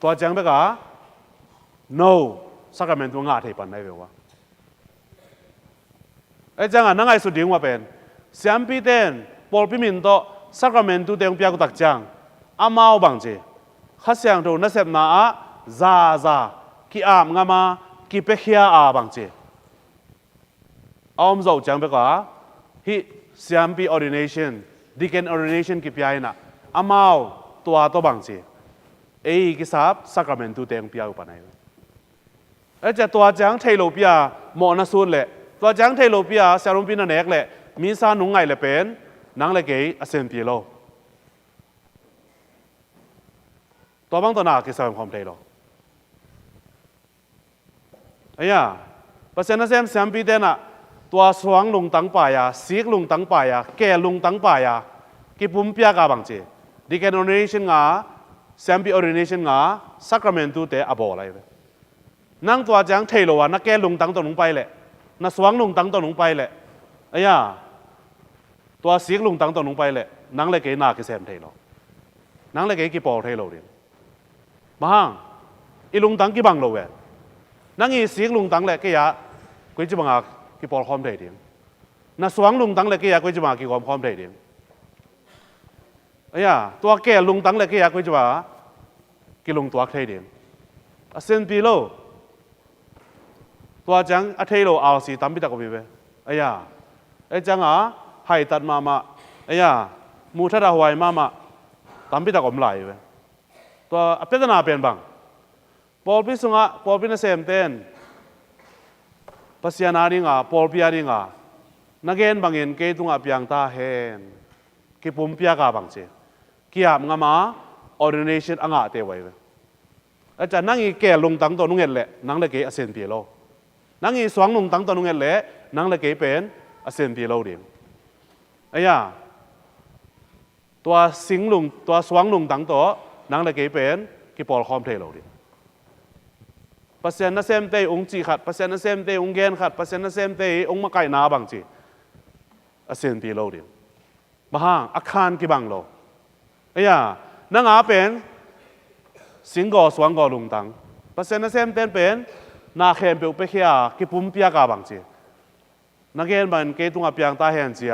[SPEAKER 2] ตัวจังเบกา no สักราเมนตูงาเทปันได้เปล่าวะไอ้จังอ่ะนั่งไอ้สุดยิ่งว่าเป็นเสียมปีเต้นปอลพิมินโตสักราเมนตูเตียงเปียกุตักจังอามาบังเจข้าเสียงตูนัเซบนาซากิอามงามากิเปขียอาบังเจออมโจจังเบกาฮิเสียมปี ordination ดิเกน ordination กิปยายนะ อามาตัวตัวบางจีเอ้กิสับสักการเมนตุเตงพิอาอุปนัยจะตัวจังเทโลพิอาโมนัสุนเละตัวจังเทโลพิอาเซรุมพินาเนกเละมีสานุงไงเละเป็นนังเละเกยอเซนพิโลตัวบางตัวหน้ากิสับความเทโลเปอร์เซ็นต์นั้นเซมปีเดน่ะตัวสว่างลงตั้งป่ายาสีกลงตั้งป่ายาแก่ลงตั้งป่ายากิปุ่มพิากาบังเจดิแกนออริเนชันงาเซมปีออริเนชันงาสักการเมนตุเตอบ่อะไรเว้นั่งตัวจังเทโลวะนักแก่ลงตั้งตัวลงไปแหละนักสว่างลงตั้งตัวลงไปแหละตัวสีกลงตั้งตัวลงไปแหละนั่งเลยเกยนากิเซมเทโลนั่งเลยเกยกิปอลเทโลเดียมาฮังอีลงตั้งกิบังโลเวนั่งอีสีกลงตั้งเลยเกยะกุยจิบังอากิปอลคอมเทเดียนักสว่างลงตั้งเลยเกยะกุยจิบังอากิคอมเทเดียตัวแก่ลงตั้งเลยก็อยากคุยว่ากิลงตัวเทเดียนเซนปีโลตัวจังเทโลเอาสีตั้มพิตากบิเวจังให้ตัดมามูทัดหวยมาตั้มพิตากอมไหลเวตัวเป็นนาเป็นบังพอลพิสุงะพอลพินเซมเตนปัสยานาริงะพอลพิอาริงะนักเงินบางเงินเกตุงะเปียงตาเฮนกิปุ่มพิากาบังเจกิยามงามา ordination อ่างเตไว้อาจารย์นั่งอีแก่ลงตั้งตัวนุ่งเงินแหละนั่งเลยเกอเซนเปียโลนั่งอีสว่างลงตั้งตัวนุ่งเงินแหละนั่งเลยเกเป็นอเซนเปียโลเดียมตัวสิงลงตัวสว่างลงตั้งตัวนั่งเลยเกเป็นกิปอลคอมเทโลเดียมเปอร์เซ็นต์นั้นเซมเตองจีขัดเปอร์เซ็นต์นั้นเซมเตองเกนขัดเปอร์เซ็นต์นั้นเซมเตองมาไก่นาบังจีอเซนเปียโลเดียมมาห่างอาคารกี่บังโลนั่งเป็นสิงกอสว่างกอลงตังเปอร์เซ็นต์นั้นเซมเต้นเป็นนาเข็มเปลวไปเขียกิปุ่มพิากาบังจีนักเรียนมันเกตุงอาเปียงตาเห็นจี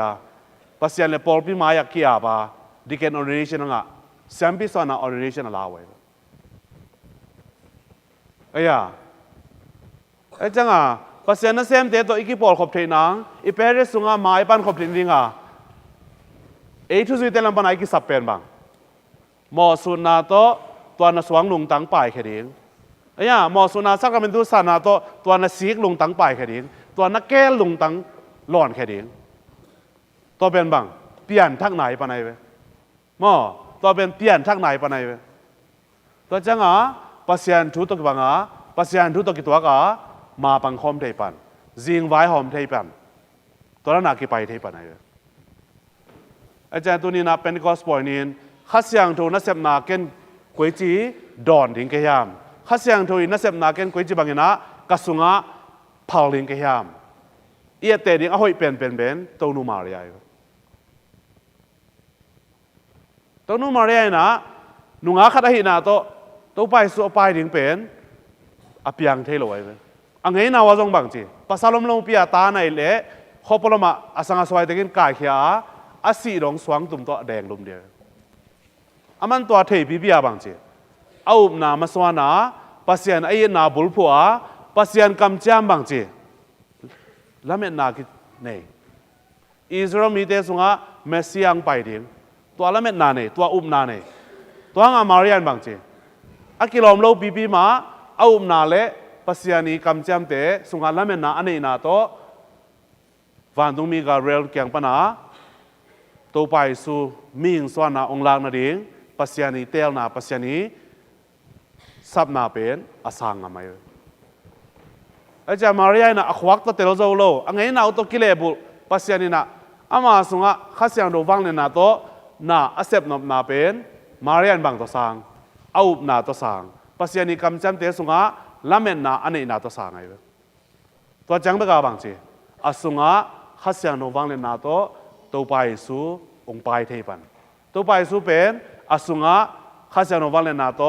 [SPEAKER 2] เปอร์เซ็นต์เลยพอลพิมาอยากเขียบะดิเกนออริเนชันนั่งเซมพิสวานาออริเนชันลาไว้จังเปอร์เซ็นต์นั้นเซมเต้ตัวอีกพอลขบเทนังอีเปรสสุงมาอีปันขบเทนิงทุสุยเตลัมปันไอกิสับเป็นบังมอสุนาโตตัวนัสว่างลงตั้งป่ายแค่เดียงมอสุนาสักการเมนตุสานาโตตัวนัสีกลงตั้งป่ายแค่เดียงตัวนักแก้ลงตั้งหลอนแค่เดียงตัวเป็นบังเปลี่ยนทักไหนปะไหนเว้ตัวเป็นเปลี่ยนทักไหนปะไหนเว้ตัวจังปัสยานทุตกบังปัสยานทุตกิตัวมาปังคอมเทปันจิงไว้หอมเทปันตัวนั้นนักกี่ไปเทปันไหนเว้อาจารย์ตัวนี้นะเป็นกอสปอยนินข้าเสียงโทนัสเซมนาเกนกุยจีดอนดิ้งเกียมข้าเสียงโทนัสเซมนาเกนกุยจีบางอย่างนะกสุงะพาวลิงเกียมเอียเตดิ้งอ่ะหอยเป็นตัวนูมาเรียตัวนูมาเรียนะนุงาขัดหินาตัวไปสู้ไปดิ้งเป็นอภิยังเทโลไว้อังเงินนาวาจงบางจีภาษาลมพิอาตาในเละขบปลมาอสังสวายตะกินกายเขียอาศีรองสว่างตุ่มตัวแดงลมเดียวอามันตัวเทปีอาบังเจเอานามาสวานาปัสยานไอ้นาบุลผัวปัสยานกำจามบังเจแล้วเม็ดนาคิดเนี่ยอิสราเอลมีเตสุงะเมสซี่ยังไปดิ้งตัวละเม็ดนาเนี่ยตัวนาเนี่ยตัวงามาเรียนบังเจอากิลอมโลปีมาเอานาเละปัสยานีกำจามเตสุงะละเม็ดนาอันนี้นาโตวันตุมีการเรลเกียงปนาตัวไปสู่มิงสวานาองลางนาดิ้งปัสยานีเตลนาปัสยานีสับนาเป็นอาสังอะไม่อาจารย์มาเรียนอะขวักตัวเตลโซโลอันนี้นาอุตกิเลบุปัสยานีนะอามาสุงะข้าเสียงดูฟังเลยนาโตนาอาเซบนบนาเป็นมาเรียนบางตัวสังเอานาตัวสังปัสยานีกำจำเตสุงะละเมนนาอันนี้นาตัวสังไงตัวจังเบกาบางจีอาสุงะข้าเสียงดูฟังเลยนาโตตัวไปสู่องค์ไปเทปันตัวไปสู่เป็นอาสุงะข้าเสียงวันเลนาโต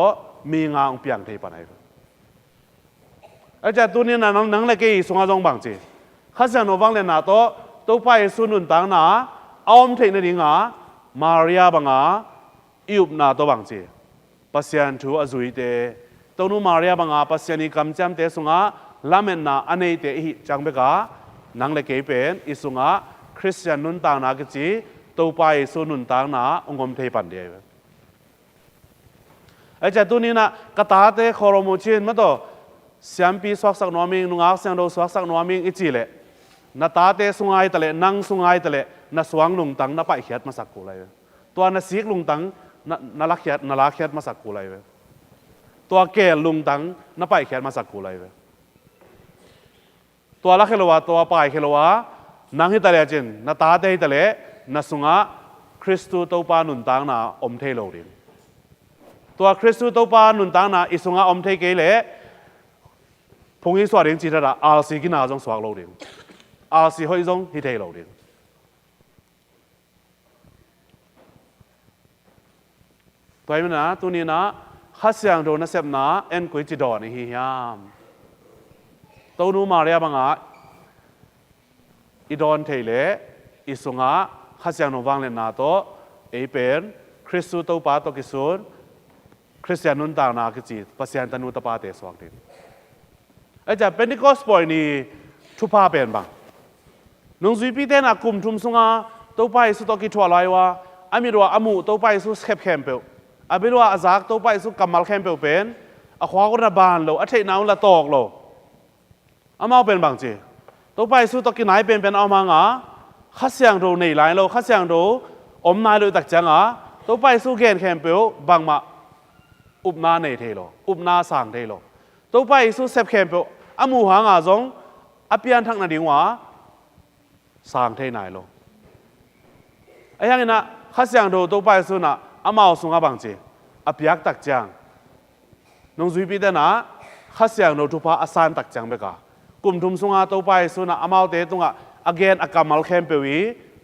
[SPEAKER 2] มีงาองเปียงเทปันไอ้อาจารย์ตัวนี้นะนังเลยกี่สุงะจงบังจีข้าเสียงวันเลนาโตตัวไปสู่นุนตังนาออมเทนนี่งามาเรียบังอิบนาตัวบังจีปัสยันทูอจุยเตตัวนู้มาเรียบังปัสยันีกำจำเตสุงะลาเมนนาอันนี้เตอิจังเบกานังเลยกี่เป็นอิสุงะคริสเตียนนุนตังนากิจีตัวไปสู่นุนตังนาองค์เทปันเดียว ไอ้เจ้าตัวนี้นะกระตาเตะคอรมูชินมาต่อเสียมปีสวักสักนัวมิงนุงอาเสียงเราสวักสักนัวมิงอิจิเล่นาตาเตะสุงไงตะเล่นั่งสุงไงตะเล่นาสว่างลุงตังนาไปเขียดมาสักกูเลยตัวนาซีกลุงตังนาลักเขียดนาลักเขียดมาสักกูเลยตัวเกลลุงตังนาไปเขียดมาสักกูเลยตัวลักเขลวะตัวไปเขลวะนังฮิตาเล่จินนาตาเตะฮิตาเล่นาสุงะคริสตูตัวปานุนตังนาอมเทโลดินตัวคริสตูตัวปานุนตังนาอิสุงะอมเทเกเล่พงศ์สวัสดิ์จิตระอาศิกินาจงสวากโลดินอาศิหอยจงฮิเทโลดินตัวนี้นะตัวนี้นะข้าเสียงโดนนัเสพนะเอ็นกุยจิดอนี่ฮิยามตัวนู้มาเรียบังอ่ะอีดอนเทเลอิสุงะข้าเสียงโนวังเลนนาโตเอเป็นคริสตูตัวปาโตกิสุนคริสเตียนุนต่างนากิจิปัสยันตนุตปาเตสวักดินไอ้เจ้าเป็นที่กอสปอยนี่ทุพาเป็นบังนงซุยปีเตนักกุมทุมสุงาตัวไปสุตกิทัวไลวะอามิรัวอามูตัวไปสุสเคปแคมเปลอาบิรัวอาซักตัวไปสุกัมมัลแคมเปลเป็นอาขวากรบานโลอาเทนาวละตอกโลอามาเป็นบางจีตัวไปสุตกินไหนเป็นเอามังอ่ะข้าเสียงโดในไลน์โลข้าเสียงโดอมนายโลตักจังอ่ะตัวไปสุเกนแคมเปลบางมาอุบนาเนเทโลอุบนาสังเทโลตัวไปสุเซปแคมเปลอามูหางอาจงอาเปียนทักนาดิงวะสร้างเท่ไหนโลไอ้ยังไงนะข้าเสียงดูตัวไปสุนะอามาสุงอาบังจีอาเปียกตักจังน้องจุยปีเดนะข้าเสียงดูทุพาอาสานตักจังเบกากลุ่มทุมสุงอาตัวไปสุนะอามาเตตุงะอาเกนอากามัลเข้มเปวี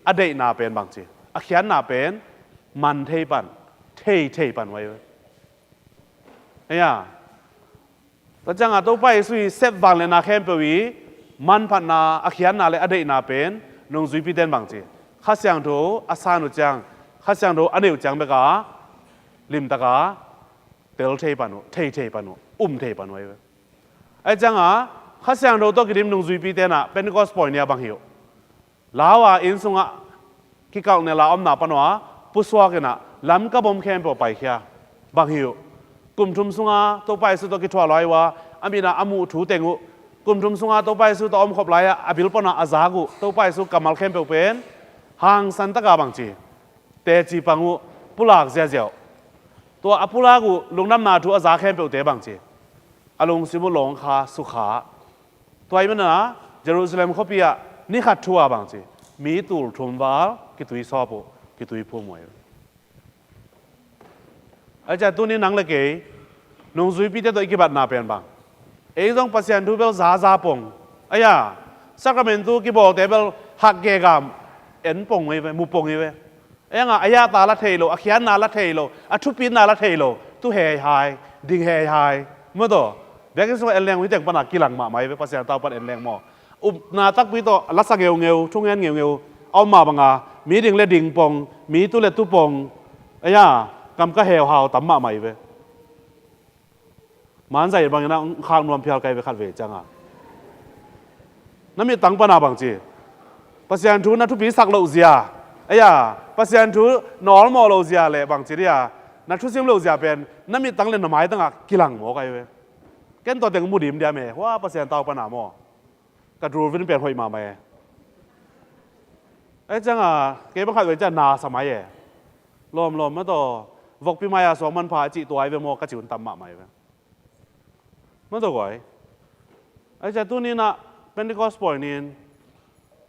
[SPEAKER 2] อเดนาเป็นบางจีอาเขียนนาเป็นมันเทปันเทปันไว้ไอ้ยังแต่จังอ่ะตัวไปสุยเซฟบางเลนาเข้มเปวีมันพันนาอาเขียนนาเลอเดนาเป็นนงจุยปีเดนบางจีข้าเสียงดูอาสานุจังข้าเสียงดูอันเดียวจังเบกาลิมตะกาเตลเทปันุเทปันุเทปันไว้ไอ้จังอ่ะข้าเสียงดูตัวกิริมนงจุยปีเดน่ะเป็นก็สปอยเนี่ยบางหิวลาวาอินสุงะกิกาวเนี่ยลาอมนาปนัวปุสวากันน่ะลำกับบอมแคมป์ไปเขียบางหิวกลุ่มทุมสุงะตัวไปสุดตัวกิทัวลอยวะอามินาอามูถูเตงุกลุ่มทุมสุงาตัวไปสู่ตัวอมขบไหลอาบิลปนาอาซากุตัวไปสู่กัมมัลเข้มเปเป็นหางสันตะกาบังจีเตจีปังุปุลากเจียวตัวอปุลากุลุงน้ำนาทูอาซาเข้มเปเตบังจีอลุงซิมุลงคาสุขาตัวไอ้มันนะเยรูซาเล็มเขาเปียนี่ขัดทัวบังจีมีตูลทุมวาลกิตุยซอปุกิตุยพูมวยอาจารย์ตัวนี้นังเล็กเอ๋นงซุยปีเตตัวอีกบัดนาเป็นบังเอ้ยต้องพัศยันทูเบลซาปงไอ้ยาสักการ์เมนตูกี่บอกแต่เบลหักเกกามเอ็นปงไว้มุปงไว้ไอ้ยังไอ้ยาตาละเทโลอาเขียนนาละเทโลอาทุปินนาละเทโลตู้เฮยายดิ่งเฮยายเมื่อตัวเด็กที่สมัยเอ็นแรงวิจัยปนักกิลังมาไหมพัศยันตาปันเอ็นแรงมออุบนาตักปีโตลักษณะเงียวทุ่งเงียวเอามาบังอามีดิ่งเล็ดดิ่งปงมีตู้เล็ดตู้ปงไอ้ยากำก็เฮวหาวตั้มมาไหมเว้มันใส่บางอย่างนะข้างนวมเพียรไกลไปขัดเวจังอ่ะนั่นมีตังปนาบางจีปัสยันทูนัทุปีสักโลเซียไอ้ยาปัสยันทูนอลมอโลเซียเลยบางจีเรียนัทุซิมโลเซียเป็นนั่นมีตังเล่นหน่อไม้ตั้งอ่ะกิลังหมอไกลเว้แกนตัวเต็งมูดิมเดียเมว่าปัสยันเตาปนาหมอกระดูวินเป็นหอยมาไหมไอ้จังอ่ะเก็บขัดเวจังนาสมัยลมมาต่อวกปีมายาสองมันพาจีตัวไอ้เวโมกระจิวนตั้มมาไหมเว้มันตัวก่อยไอ้เจ้าตัวนี้นะเป็นที่กอสปอยนี่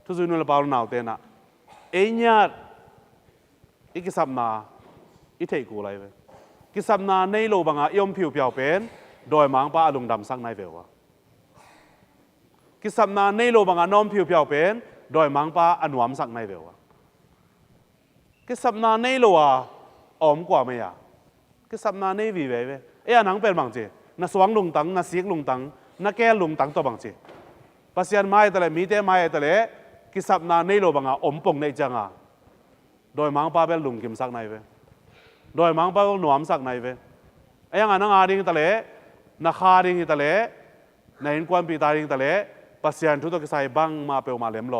[SPEAKER 2] ทุกสิ่งนั่นเราเปล่าหนาวเต้นนะเอ็นยาอีกสัปดาห์อีเทกูอะไรไปกิสัปดาห์ในโลบังอ่ะยมผิวเปล่าเป็นโดยมังป้าลุงดำสักในเววะกิสัปดาห์ในโลบังอ่ะน้อมผิวเปล่าเป็นโดยมังป้าอนุวามสักในเววะกิสัปดาห์ในโลอ่ะอมกว่าไหมอ่ะกิสัปดาห์ในวีเว้ยเอ้ยนังเป็นบางจีนาสว่างลุงตังนาเสียงลุงตังนาแก้ลุงตังตัวบางจีปัสยันไม้แต่ละมีแต่ไม้แต่ละกิสับนาในโลบังอ่ะอมปงในจังอ่ะโดยมังป้าเป็นลุงกิมสักในเวโดยมังป้าเป็นหนวมสักในเวไอ้ยังไงนังอาดิงแต่ละนาคาดิงแต่ละในอินควันปีตาดิงแต่ละปัสยันทุกตัวกิใส่บังมาเปลมาเลี้ยมโล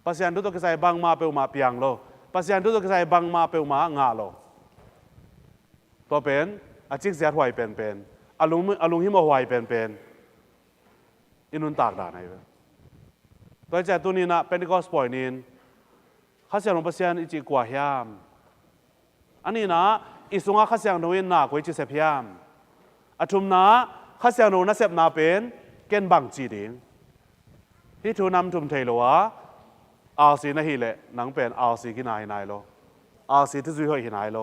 [SPEAKER 2] ปัสยันทุกตัวกิใส่บังมาเปลมาเปียงโลปัสยันทุกตัวกิใส่บังมาเปลมางาโลตัวเป็น อาจิกเสียหวยเป็นอลุงหิมหวยเป็นอินุนตากด่าไหนเว้ยตัวใจตัวนี้นะเป็นก็สปอยนินข้าเสียงลงเปอร์เซ็นต์อีจีกว่าเฮียมอันนี้นะอีสุงาข้าเสียงโนวินนักไว้จีเสพเฮียมอาทุมนะข้าเสียงโนนัเสพนาเป็นเกณฑ์บังจีดิงที่ทูนำทุมเทโลวะอาสีนะฮีเละหนังเป็นอาสีกินนายโลอาสีที่จุยหอยหินายโล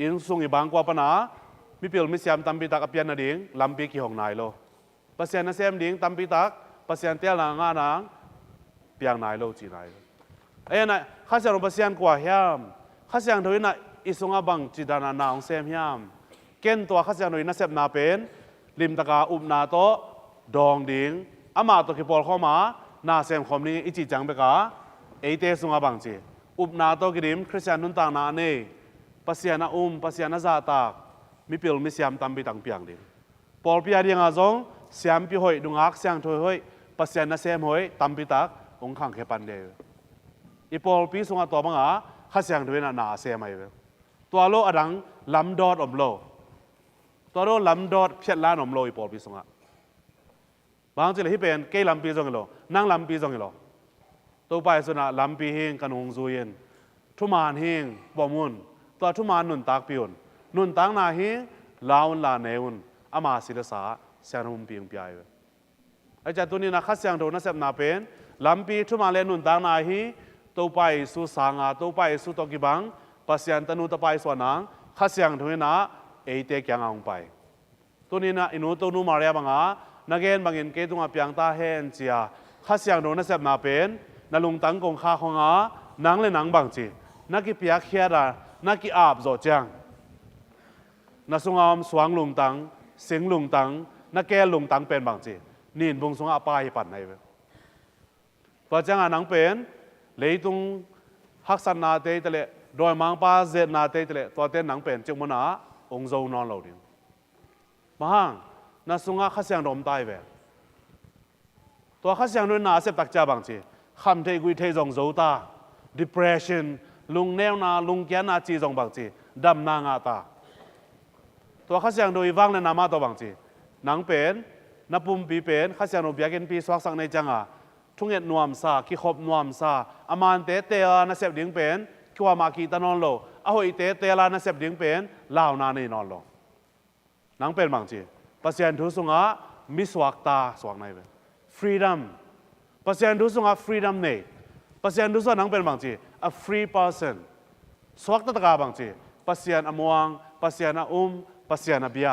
[SPEAKER 2] อินสุงอีบางกว่าปนามีเปียลมิเซียมตัมปีตักอเปียนนาดิงลำปีกี่หงนายโลเปอร์เซ็นต์นะเซมดิงตัมปีตักเปอร์เซ็นต์เตี้ยหลังงานางเปียงนายโลจีนายไอ้น่ะข้าเสียงเปอร์เซ็นต์กว่าเฮียมข้าเสียงโดยน่ะอิสุงาบังจีดานานาของเซมเฮียมเกณฑ์ตัวข้าเสียงโดยน่ะเซมนาเป็นลิมตะกาอุบนาโตดองดิงอามาตัวกิปอลเข้ามานาเซมคอมนี้อิจิจังเบกาเอเตสุงาบังจีอุบนาโตกิริมคริสเตียนนุนต่างนาเน่ปัสยานาปัสยานาซาตากมีเปียลมิเซียมตัมปีตังเปียงดิปอลปียาดีงาจงเสียมปีหอยดุงักเสียงถอยหอยปัสยานาเซมหอยตัมปีตักองขังเขปันเดียวอีปอลปีสุงาตัวบังอาข้าเสียงด้วยนาเซมไอเวตัวโลอดังลำดอดอมโลตัวโลลำดอดเพียรล้านอมโลอีปอลปีสุงาบางทีเลยที่เป็นเกลำปีจงกิโลนั่งลำปีจงกิโลตัวไปสุนัขลำปีเฮงกันงซูเย็นทุมานเฮงบอมุนตัวทุมานนุนตากปิวนุนตากนาเฮงลาวลาเนวุนอามาศิลสาเสียงหุ่มปีงปีไอเวไอจัดตัวนี้นะข้าเสียงโดนนักเสพนาเป็นลำปีทุมาเลนุนตากนาเฮตัวไปสู่สางาตัวไปสู่ตอกิบังปัสยันตนุตไปส่วนนังข้าเสียงโดยนะเอเตกยังเอาไปตัวนี้นะอินุตัวนูมาเรียบังอานักเรียนบางเงินเกตุงอาเปียงตาเฮนเจียข้าเสียงโดนนักเสพนาเป็นนลุงตังกงข้าของอานังเลยนังบางจีนักกิเปียเขียดานักกิอาบโจจังนักสงอมสว่างลุงตังเสียงลุงตังนักแก่ลุงตังเป็นบางจีนินบุงสงอาปายปั่นในเว้ยปัจจังอานังเป็นเลยตุงฮักสันนาเตยตะเลโดยมังปาเจนาเตยตะเลตัวเต้นนังเป็นจึงมันอาองโจนอนเหล่านี้มาห้างนักสงอาข้าเสียงดมตายเว้ยตัวข้าเสียงด้วยนาเสพตักจ้าบางจีคำเทกุยเทจงโจตา depression ลุงแนวนาลุงแกนาจีจงบางจีดำนางาตาตัวข้าเสียงโดยวังในนามาตัวบางจีหนังเป็นนับปุ่มปีเป็นข้าเสียงโดยเบียกินปีสวักสังในจังอ่ะทุ่งเอ็ดนวมซาขี้ขบนวมซาอามันเตเตลานาเสพดิ้งเป็นคิวามากีตานอนโลอาหอยเตเตลานาเสพดิ้งเป็นลาวนาในนอนโลหนังเป็นบางจีปัสยันทุสุงะมิสวักตาสวักในเป็น freedom ปัสยันทุสุงะ freedom ในปัสยันทุสุงะหนังเป็นบางจี a free person สวักตะกาบางจีปัสยันอมวงปัสยันปัสยันเบีย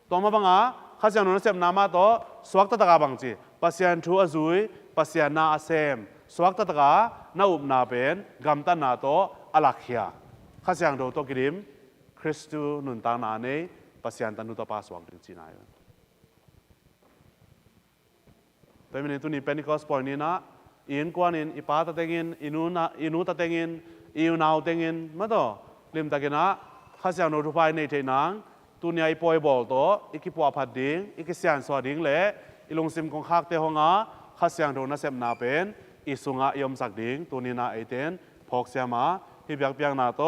[SPEAKER 2] ตัวมาบังอาข้าเสียงนุนเสพนามาโตสวักตะกาบางจีปัสยันทูอจุยปัสยันนาเซมสวักตะกานาอุบนาเป็นกัมตันนาโตอลักเฮียข้าเสียงโดโตกิริมคริสตูนุนตางนาเนปัสยันตันุตปาสวักถึงจีนายแต่เมื่อตุนี้เป็นนิโคสปอยนี้นะอินกวนอินอิปาตะเตงินอินูตะเตงินอิวนาวเตงินมาโตลิมตะกินะข้าเสียงโนทุพายในเทนังตัวนี้ไอปอยบอลโตอีกิปัวพัดดิ้งอีกิเสียนสวดดิ้งเละอีลงซิมของข้าเตหงาข้าเสียงโดนนัเซมนาเป็นอีสุงะยมสักดิ้งตัวนี้นาไอเทนพอกเสียมาฮิบยักเปียงนาโต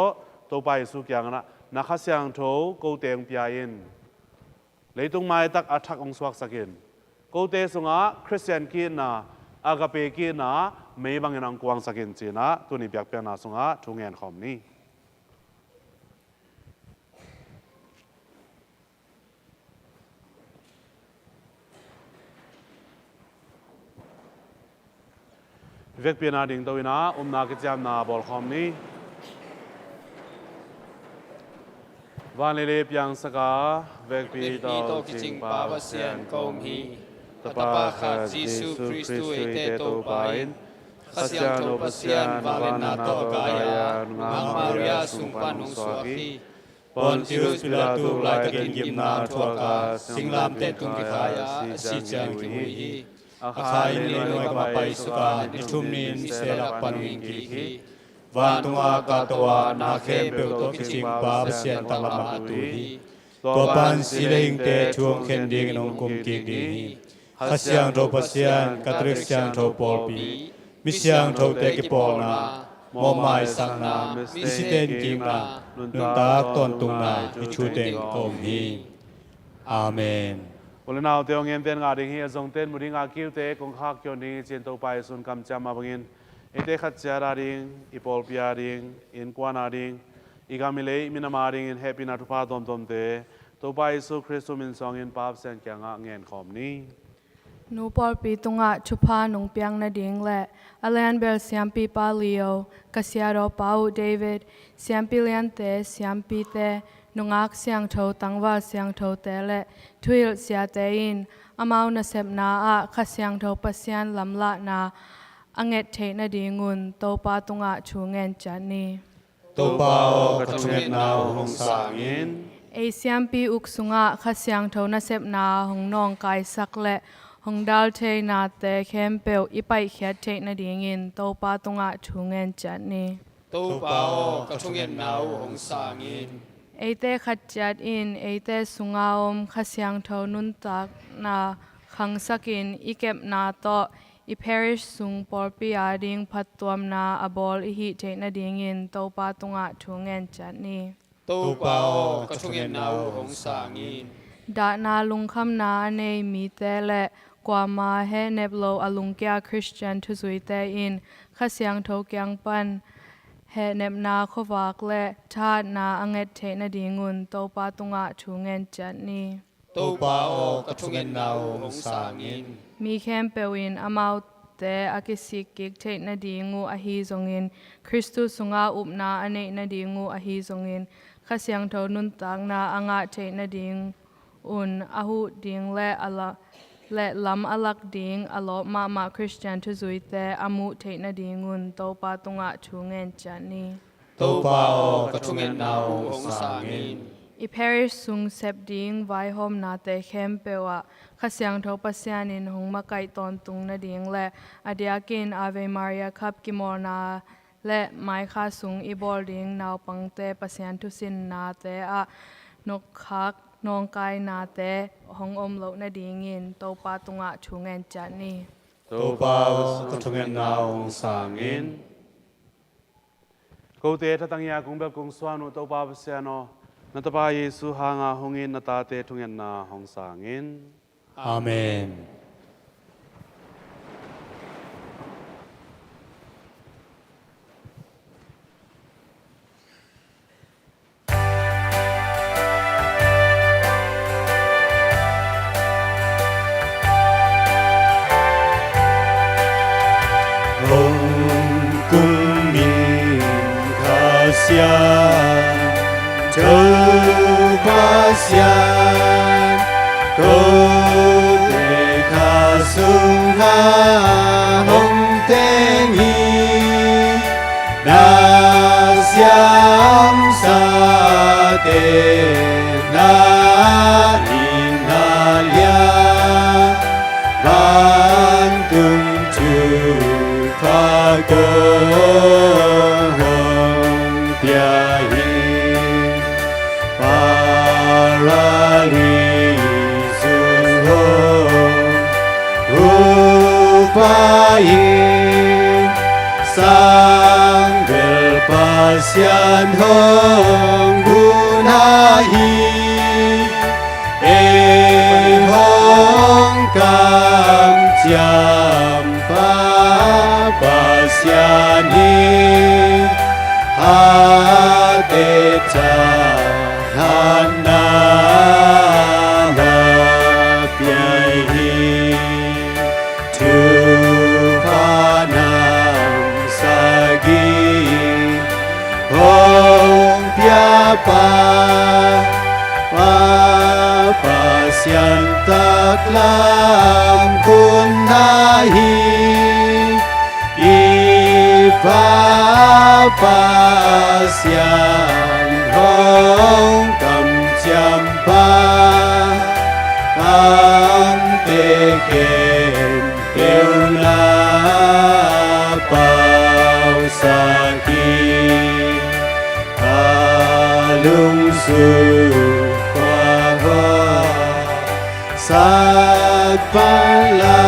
[SPEAKER 2] ตัวไปสุกยังนะข้าเสียงโถกูเตียงเปียอินเลยตรงไม้ตักอัฐกองสวักสักินกูเตสุงะคริสเตียนกินนะอากาเปกินนะไม่บางอย่างกวางสักินจีนะตัวนี้ยักเปียงนาสุงะทุ่งเงินคอมนี้เวกเปียนาดิ่งตัวนะนากิจามนาบอลคอมนี้วันเลเปียงสกาเวกปีโตกิจิงปาเซียนกอมฮีตปาคาจิสุคริสตูเอเตโตปายนข้าเสียงโตปัสยันวาเลนาโตกายานมามาริยาสุงปานุสวาคีปอนติรุสปิลาตูไลตะกินกิมนาทัวกาสิงลามเตตุงกิขายาสิจังกิมุฮีAkai ni noi ka pai suka ni thumnin sela panuing ki ki wan tunga ka towa na khe pe to kichim pa sian talama tu hi to pan siling te chuang khen ding nong kum ki di hi hasyang tho pasian katrik syang tho pol pi misyang tho te ki pol na
[SPEAKER 1] mô mai sang na mi si tên kim na nun ta tôn tung na hi chu tên kom hi amen.
[SPEAKER 2] Ule nào tiêu nghiên tên ngã đình hi dòng tên một đi ngã kêu tế cùng khác cho ni trên tàu bay sun cầm chăm mà bangin ete khát cha ra đình ipol pia đình in quan đình igamile minama đình in happy na thupa tom tom te tàu bay su Christu min song in pap sen kya ngã nghen khom ni
[SPEAKER 7] nu por pi tunga chupa nung piang na ding le Alan Bell siam pi pa Leo Kasiaro Pau David siam pi lian te siam pi te nungak siang tho tangwa siang tho te le thuil sia te in amau na sep na a kha siang tho pasian lamla na anget the na dingun to pa tunga chungen chani
[SPEAKER 1] Tô bao ka chunget nao hong sang in
[SPEAKER 7] e siam pi uksunga kha siang tho na sep na hong nong kai sak le hong dal the na te khem peu ipai khyat the na dingin to pa tunga chungen chani
[SPEAKER 3] Tô bao ka chungen nao hong sang in
[SPEAKER 7] eite khatchat in eite sungaom khasyang tho nun tak na khangsakin ikep na to I parish sung porpi ading phattuam na abol hi theina dingin topa tunga thungen chatni
[SPEAKER 3] Tô bao ka chungen nao hong sang in
[SPEAKER 7] da na lungkham na nei mi te le kwa ma he neblo alungkya Christian thuzuite in khasyang tho kyang pan he nepna khowak le tha na anget theina dingun topa tunga thungen chatni
[SPEAKER 1] Tô bao ka chunget nao hong sang in
[SPEAKER 7] mi khem pewin amau te akisik kik theina dingu ahi zongin Christu sunga upna ane na dingu ahi zongin khasyang tho nun tang na anga theina ding un ahu ding le ala le lam alak ding alo ma Christian thu zuite amu theina dingun topa tunga thungen chani
[SPEAKER 1] Tô bao ka chunget nao hong sang in
[SPEAKER 7] I parish sung sep ding vai hom na te khem pewa khasyang tho pasyanin hong makai ton tung na ding le adiakin Ave Maria khap ki morna le mai kha sung I bol ding naw pangte pasyan thu sin na te a nok khak nong kai na te hong om lo na ding in topa tunga thungen chani
[SPEAKER 1] Tô bao ka chunget nao hong sang in
[SPEAKER 2] câu tế thà tăng ya cũng bếp cũng xoan nụ tàu ba bê no na tapa Yesu hanga hongin na ta te thungen na hong sangin
[SPEAKER 1] amen. Cung minh khả xian châu ba xian cô thể khả sung ha hồng tên hi na xiam sa tên na in na lia ban tung chu pha cơ hồng tia hi parali sun ho upai sang bel pasyan hong gunahi e hong kam cham pa pasyani ha te cha hana ha pyai hi tu panam sagi hong pya pa pasyan taklam kunahi pasyan hong kam champa am te ken teuna pau saki alung su kwa sat pala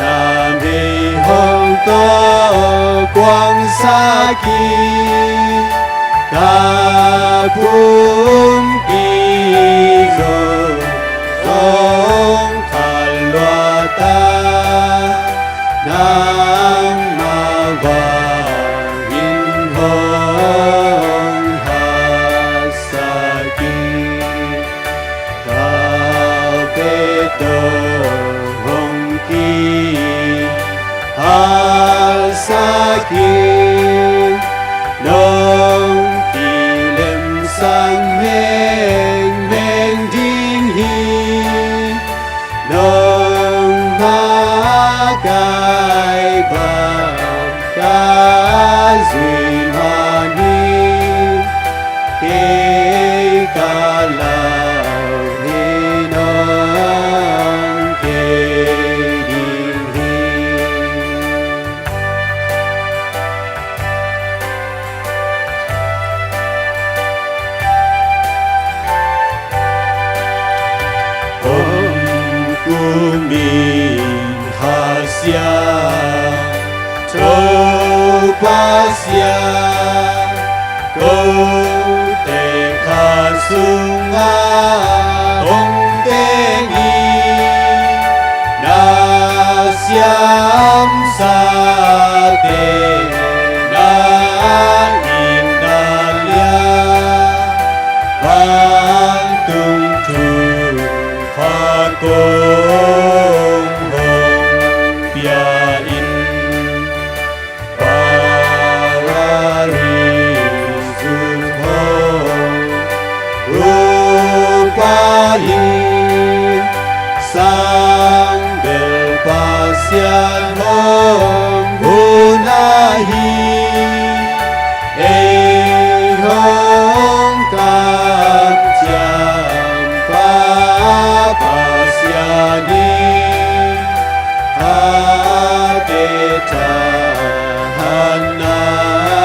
[SPEAKER 1] Nam hong to quang sakit Kapum kizo Song kalwata Nang mawagin hong hasakit Kapeto hong ki hasakit Nong kilim sang meng meng ding hi Nong magai bang ka zui mani Kei ka lao ni nong kei ding hi Kumin hasya Topasya Kau te kasunga Ong tengi Nasyam sate Na indalya Bantung tu Fakong hong piain Parari sunhong Rupahin Sanggel pasyan hong Bunahi hong kakjam papasyani Hadetahan nanahihi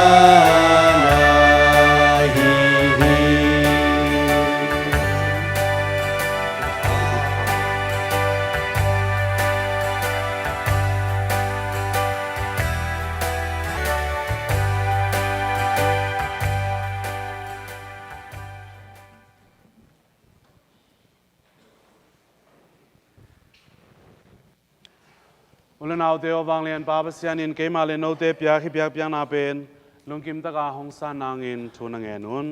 [SPEAKER 2] Ulen au teo wang lian pa pasian in ke ma le no te pia khi pia piang na pen lung kim ta ka hong san nang in thu na nge nun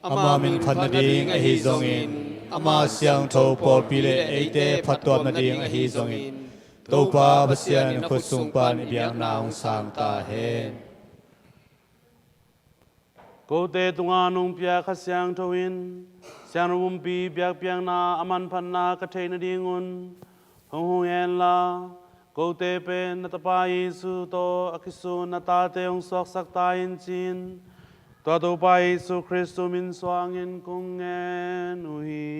[SPEAKER 1] Ama min phat na ding a hi zongin Ama siang tho por pile eite phat tuam na ding a hi zongin Topa basian khut sung pan ibiang naung sang ta hen
[SPEAKER 2] ko te tunga nung pia kha siang thoin siang rum pi pia piang na aman phan na ka the na dingun hong hong en la ko te pen na ta pa Yesu to akisu na ta te ong sok sak ta in chin to to pa Yesu Christo min soang in kung en uhi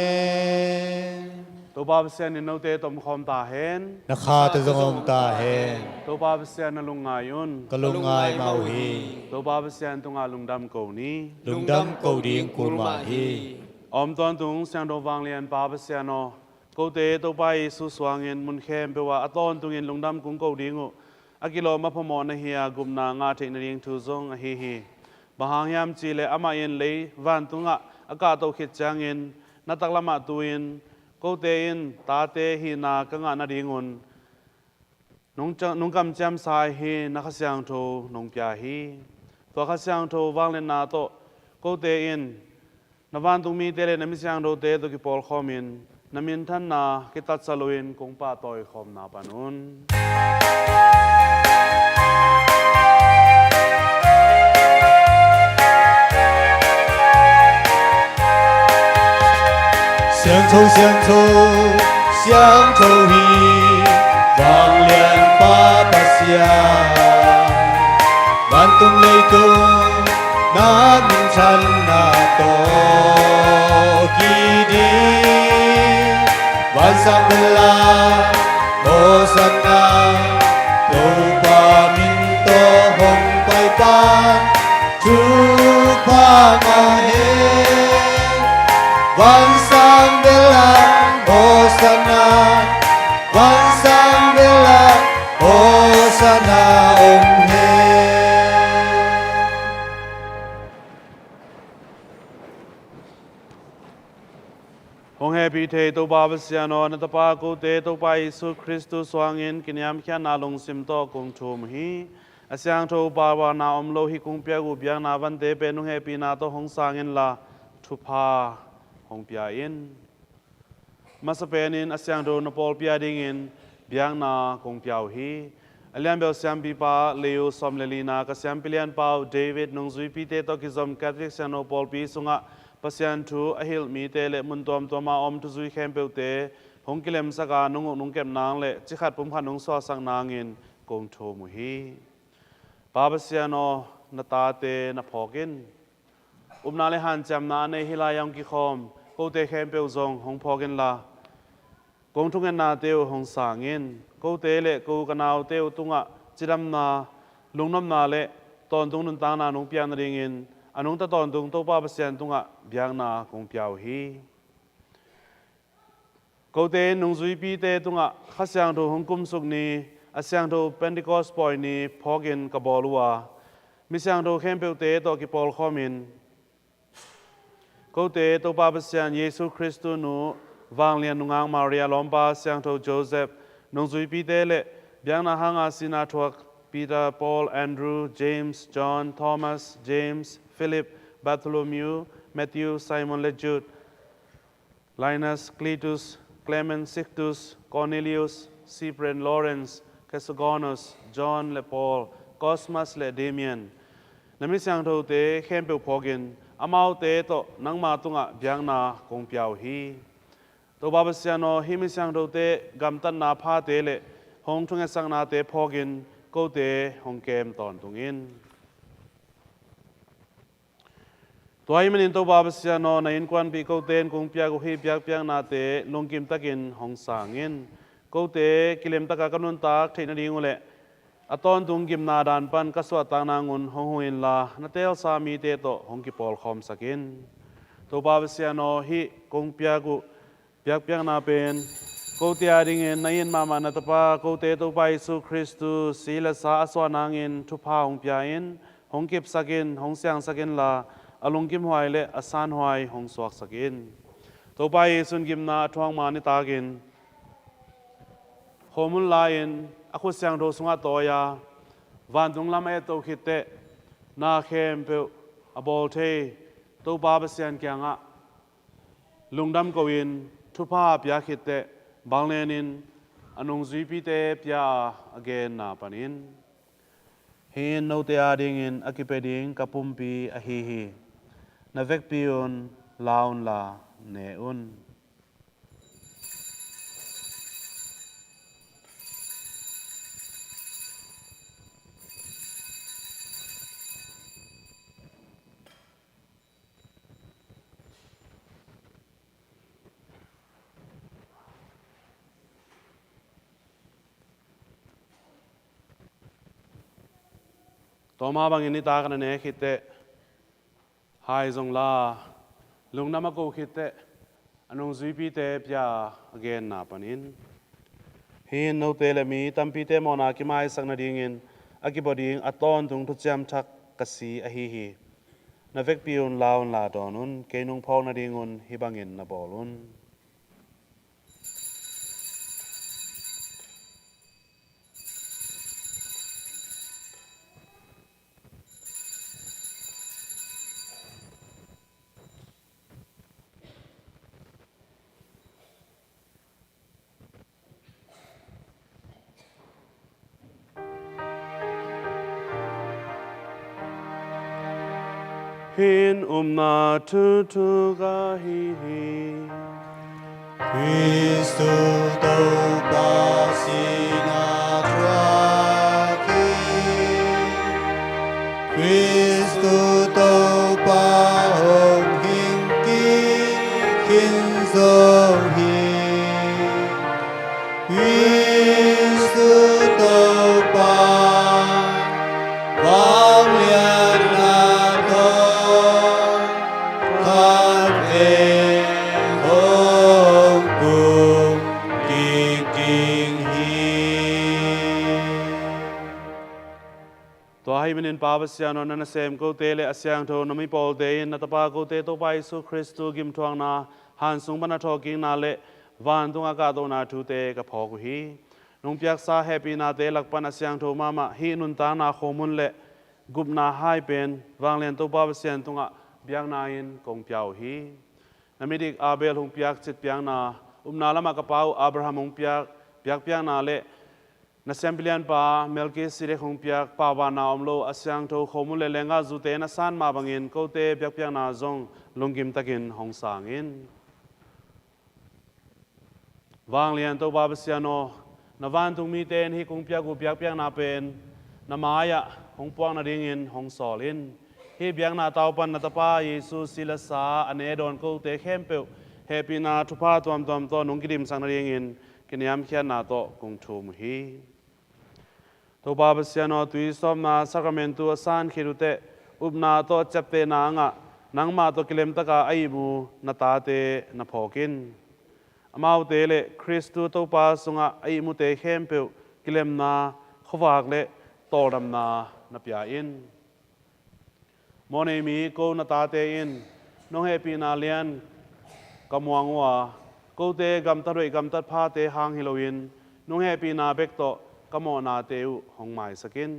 [SPEAKER 1] Amen
[SPEAKER 2] to pa basian in no te tom khom ta hen
[SPEAKER 1] Nakha ta zongom ta hen
[SPEAKER 2] to pa basian na lung ngayun
[SPEAKER 1] Kalungai mau hi
[SPEAKER 2] to pa basian tunga lungdam ko ni
[SPEAKER 1] Lungdam kau ding kurma hi
[SPEAKER 2] Om tuan tung sang do wang lian pa basiano ko te to pa Yesu soang in mun khem pe wa aton tung in lungdam kung ko dingu akilo ma phamo na hiya gumna nga the na ring thu zong a hi hi bahang yam chi le ama in le van tunga aka to khit chang in na taklama tuin ko te in ta te hi na ka nga na ringun nung kam cham sai hi na kha siang tho nong pya hi to kha siang tho wang le na to ko te in na van tung mi te le na mi siang do te to ki pol khomin na min than na ki tat saloin kong pa toy khom na panun
[SPEAKER 1] Xiang thâu hi vang lian pa pa sia Ban tung lei tung na min chan na to ki di Van sang la mo san na to pa min to hong pai pan chu pa ma he Van sang bela Hosanna Van sang bela
[SPEAKER 2] เทตัวบาปเสียนอนตปากูเตตัวไปสุคริสตุสวางอินกินยามแค่นาลงสิมโตกงทุมฮีอาเสียงโทบาวานาอมโลหิกุงเปียกูเบียงนาวันเตเปนุเฮปีนาโตหงสางอินลาทุพาหงเปียอินมาสเปนินอาเสียงโทนปอลเปียดิงอินเบียงนากงเปียวฮีอเลียนเบลเซียมปีปาเลโอสอมเลลีนากเซียมปิเลียนปาวเดวิดนงซุยปีเตโตกิซอมแคทริกเซโนปอลปีสุงะปัสยันทูอหิลมีเตเลมุนตอมตัวมาอมทุซุยเข้มเปลเตหงกิเลมสกานุงนุงเก็บนางเลจิขัดปุ่มขันนุงซอสังนางอินกงโทมุฮีปาปัสยันโนนตาเตนพอกินนาเลหันจำนาในฮิลายังกิคอมโกเตเข้มเปลซงหงพอกินลากงทุงเงินนาเตวหงสางอินกูเตเลกูกันเอาเตวตุงะจิดำนาลุงน้ำนาเลตอนตุงนุนตางนานุงเปียงนาดิงินอนุงตะตอนตุงโตป้าเปเซียนตุงะเบียงนาคงเปียวฮีกูเตนุงซุยปีเตตุงะข้าเสียงทูหงกุมสุกนีอาเสียงทูเป็นดิคอสปอยนีพอกินกับบอลัวมิเสียงทูเข้มเปียวเตโตกิปอลข้อมินกูเตโตป้าเปเซียนเยซูคริสต์นูวางเลียนนุงอังมาเรียลอมปาเสียงทูโจเซฟนงซุยปีเตเลเบียงนาฮังอาสินาทวกปีเตอร์ปอลแอนดรูว์เจมส์จอห์นทอมัสเจมส์ฟิลิปบาร์โทโลมิวแมทธิวไซมอนและจูดไลนัสคลีตุสเคลเมนซิกตุสคอร์เนลิอุสซีเปรนลอเรนซ์แคสโกนอสจอห์นและปอลคอสมัสและเดเมียนนมิสังทูเตเข้มเปียวพอกินอามาเตโตนังมาตุงะเบียงนาคงเปียวฮีตัวบาบเสียโนฮิมิสังทูเตกัมตันนาพาเตเลหงทุงเอสังนาเตพอกินกูเตหงเกมตอนตุงอินตัวอิมันอินตัวบาบเสียโนในอินควันปีกูเตนคงเปียกูฮีเปียกเปียงนาเตลงกิมตะกินหงสางอินกูเตกิเลมตะกะกันนุนตากเทนดีงูเลอตอนตุงกิมนาดานปันกสวตางนางุนหงหุอินลานาเตลสามีเตโตหงกิปอลคอมสกินตัวบาบเสียโนฮิคงเปียกูเปียกเปียงนาเป็นกูเตียดิงเงินในอินมามันตปากูเตตุไปสุคริสตุสีละสาสวานางอินทุพาหงเปียอินหงกิบสกินหงเสียงสกินลาอลุงกิมหวยเลอสานหวยหงสวกสกินตุไปสุนกิมนาทวงมานิตากินโฮมุลลาอินอคุเสียงโดสุงาโตยาวันตุงลำเอตุขิเตนาเข้มเปอบอลเทตุบาบเสียนเกียงะลุงดำกวินทุพาพยาขิเตบางเลนินอนุงซุยปีเตพยาอเกนนาปนินเฮนโนเตอาดิงินอกิเปดิงกับปุ่มปีอฮีฮีนเวกปิอุนลาอุนลาเนอุนต่อมาบางอินนิตากันเนคิดเตหายจงลาลุงน้ำมะกูคิดเตอนุงซุยปีเตพยาอเกนนาปนินเฮนโนเตเลมีตัมปีเตมอนาคิมาสักนาดิงินอากิบดิงอัตอนตุงทุจามทักกสีอฮีฮีนเวกปิอุนลาอุนลาดอนุนเกนุงพองนาดิงุนฮิบังอินนาบอลุนหินนาทุกาฮีฮี
[SPEAKER 1] Cristo teu pasina tuaki Cristo teu pa hong hin ki hin song hi Cristo teu pa vang lian na to khat e hong cung ki king hi
[SPEAKER 2] ตัวให้มันอินปาบเสียนนันเซมกูเตเลอเสียงโทนมิปอลเดนนัตปากูเตตัวไปสุคริสตูกิมทวงนา han sung bana tho king na le van tunga ka do na thu te ka pho ku hi nung piak sa happy na te lak pan asyang tho mama hi nun ta na khomun le gup na hai pen wang len to ba sian tunga biang na in kong piao hi namidik abel hung piak chit piang na na lama ka pau abraham hung piak piang na le na sembilian pa melki sire hung piak pa wa na omlo asyang tho khomun le lenga zu te na san ma bangin ko te piang na zong lungkim takin hong sangin wang lian to ba siano na van tung mi ten hi kung piang na pen na maya hong puang na dingin hong solin hi biang na tau pan na tapa Yesu sila sa ane don ko te khempeu happy na thupa tuam to nung kidim sang na dingin kiniam khian na to kung thum hi to ba siano tui som na sacramento san khirute upna to chapte na nga nangma to kilem taka aibu na ta te na phokin amau te le Christu to pa sunga ai mu te khempeu kilem na khowak le tordam na pia in mone mi ko na ta te in no happy na lian kamuang wa ko te gam ta roi gam ta pha te hang Halloween no happy na bek to kamo na te u hong mai sakin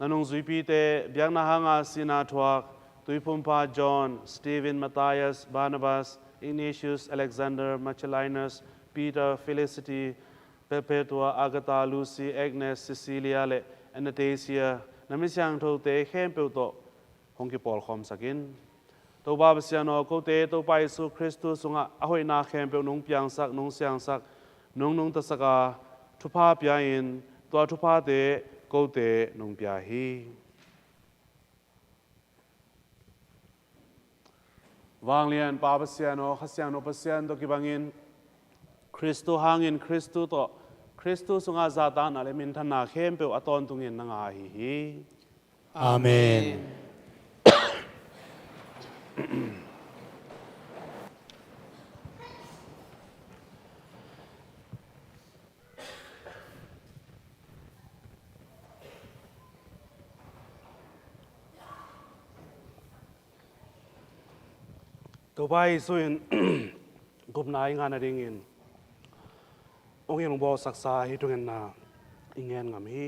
[SPEAKER 2] nanung zui pi te biang na hanga sina thuak tuipumpa John Stephen Matthias Barnabas Ignatius, Alexander, Macellinus, Peter, Felicity, Perpetua, Agatha, Lucy, Agnes, Cecilia, le Anastasia, namisyang tho te khempeu to hongki pol khom sakin. To ba basiano ko te to pa Yesu Christus sunga ahoi na khempeu nung piang sak nung siang sak nung ta saka thupa pya in to thupa te ko te nung pya hi. Wang lian pa pasiano khasiano pasian to kibangin Christu hangin Christu to Christu sunga zata na le min thana khempeu aton tungin nanga hi
[SPEAKER 1] Amen.
[SPEAKER 2] to bai suin gup nai ngana ringin ong yeng bo saksa hi tungen na ingen ngam hi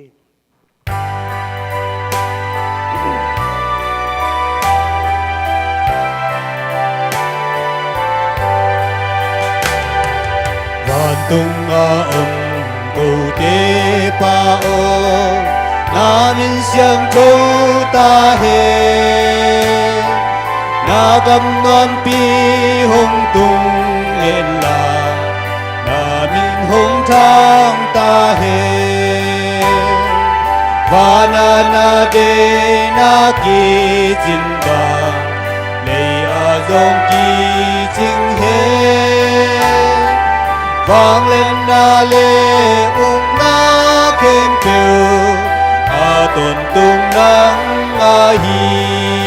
[SPEAKER 1] Van tung ông cô tế pa ô namin siyang cô ta he na gam ngon pi hong tung en la namin hong thang ta he vana na de na ki jin ba lei a dong ki jing he vang lên na lê na khen kêu a tồn tung nắng a hi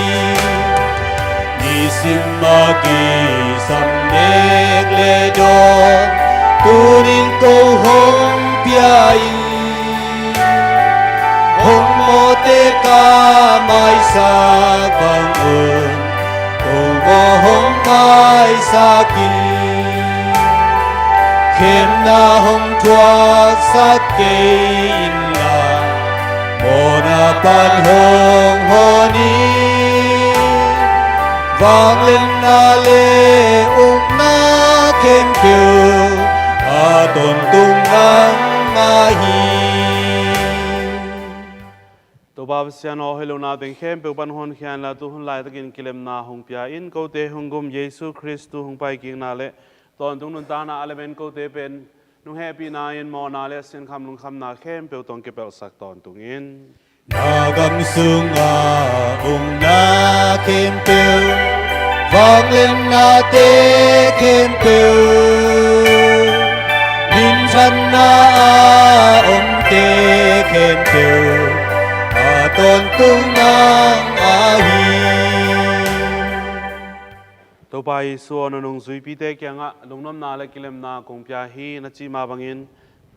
[SPEAKER 1] ni sim ma ki sam nek le don tu rin câu hong piai hong mo te ka mai sa vang ơn câu mo hong mai sa ki khen na hong thuak sắc in la mona pan hong honi vang lên na lê na khen kêu a tồn tung nắng a hi
[SPEAKER 2] to ba siano hello na den khem pe ban hon khian la tu hun lai takin kilem na hong pia in ko te hong gum Yesu Christu hong pai king na le ton tung nun ta na eleven ko te pen nung happy na in mo na le sin kham lung kham na khem pe tong ke pel sak ton tung in
[SPEAKER 1] na gam sung a na khen kêu vang lên na te khen kêu min chan na te khen kêu a ton tung nang a hi
[SPEAKER 2] to pai suo no nung zui pi te kyanga lungnom na le kilem na kong pya hi na chi ma bangin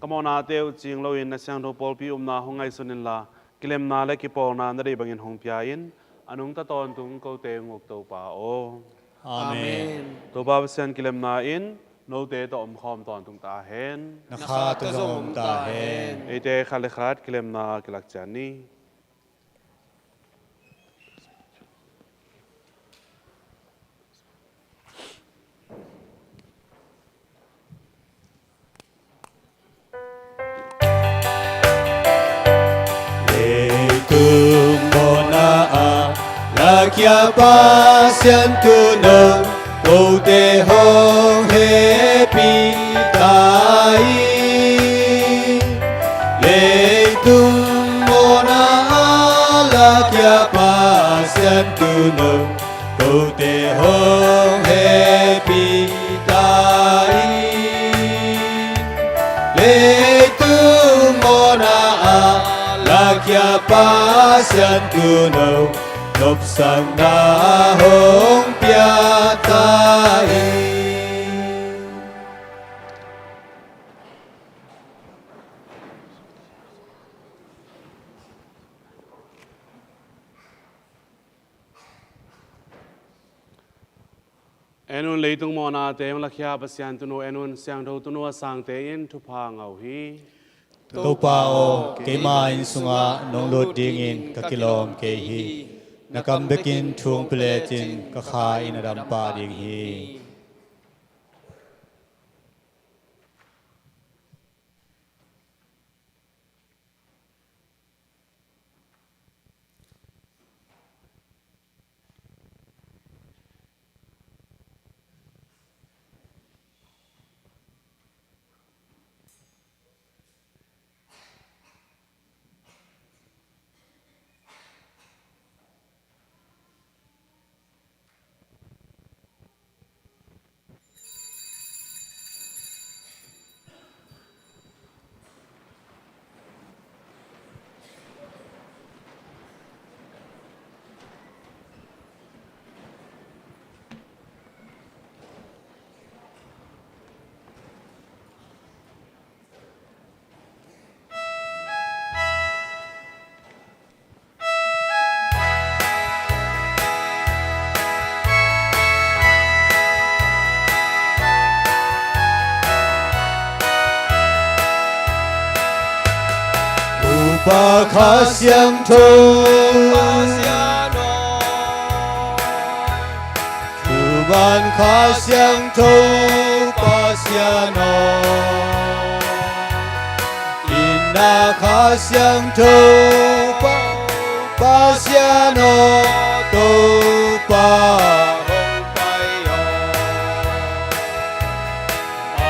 [SPEAKER 2] kamona teu ching lo in na sang do pol pi na hongai sunin la kilem na le ki pol na na re bangin hong pya in anung ta ton tung ko te ngok to pa o
[SPEAKER 1] Amen.
[SPEAKER 2] To ba pasian kilem na in no te to khom ton tung ta hen.
[SPEAKER 1] Nakha to zong ta hen.
[SPEAKER 2] Ite khale khat kilem na kilak chani.
[SPEAKER 1] Tung mona a la kia pa sian tu nong cô te hong he pi tai le tung mona a la kia pa sian tu nong cô te hong he pi tai le tung mona a la kia pa sian tu nong nộp sang na hong pia tai
[SPEAKER 2] Enun leitung mo na te la khia pasian tu no enun siang tho tu no sang te in thu pa ngau hi.
[SPEAKER 1] tô pa o ke ma in sunga nong lo ding in ka kilom ke hi nakam bekin thung pletin ka kha in ram pa ding hi ba kha siang tho tu ban kha siang tho pa sia no inna kha siang tho pa sia no to pa hong pai yo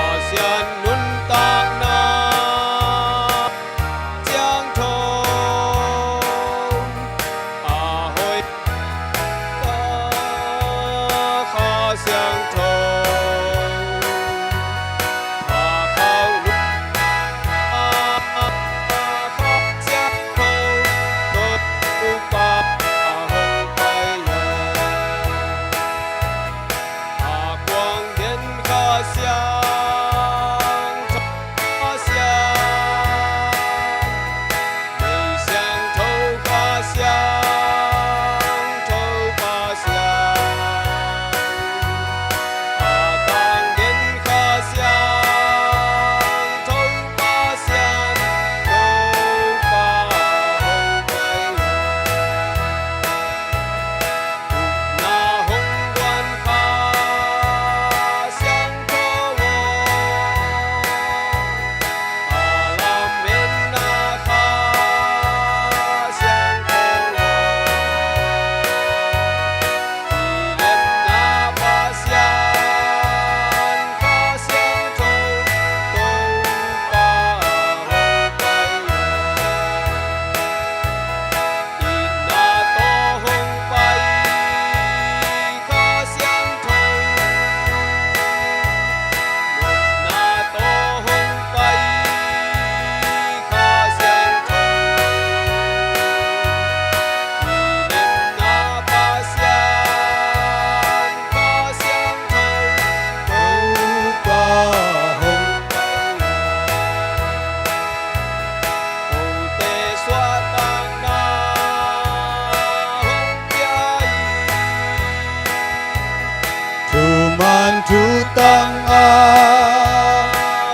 [SPEAKER 3] ASEAN nun tak na giang thong a hoi ta kha giang thong a khao lúc a kha giang thong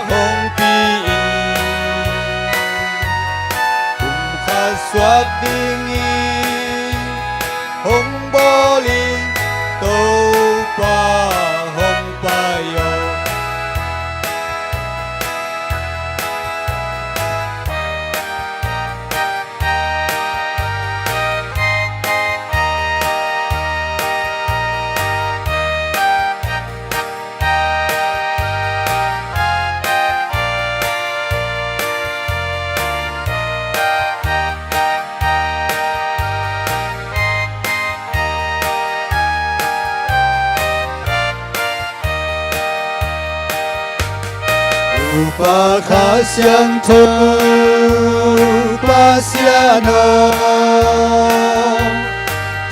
[SPEAKER 1] hong pi khát xoát đinh hong bò li tô pa hong pa yo Upa khá xiang thơ pa xia no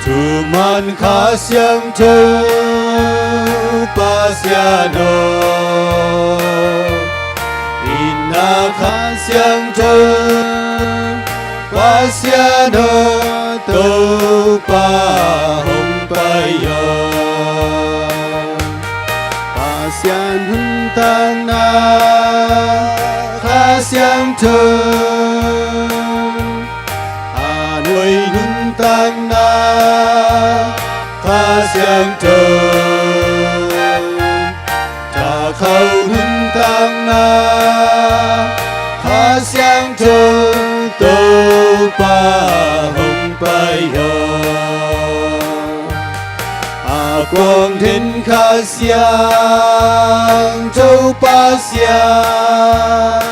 [SPEAKER 1] Chu man khá xiang thơ pa xia no Inna khá xiang thơ pa xia no Tô pa hong pa yo Pa xian hun tăng na xiang thơ Hà Nội hun tăng na pha xiang thơ Trà khâu hun tăng na pha xiang thơ Tô pa hong pa yo Hà quang thiên kha xiang châu pa xiang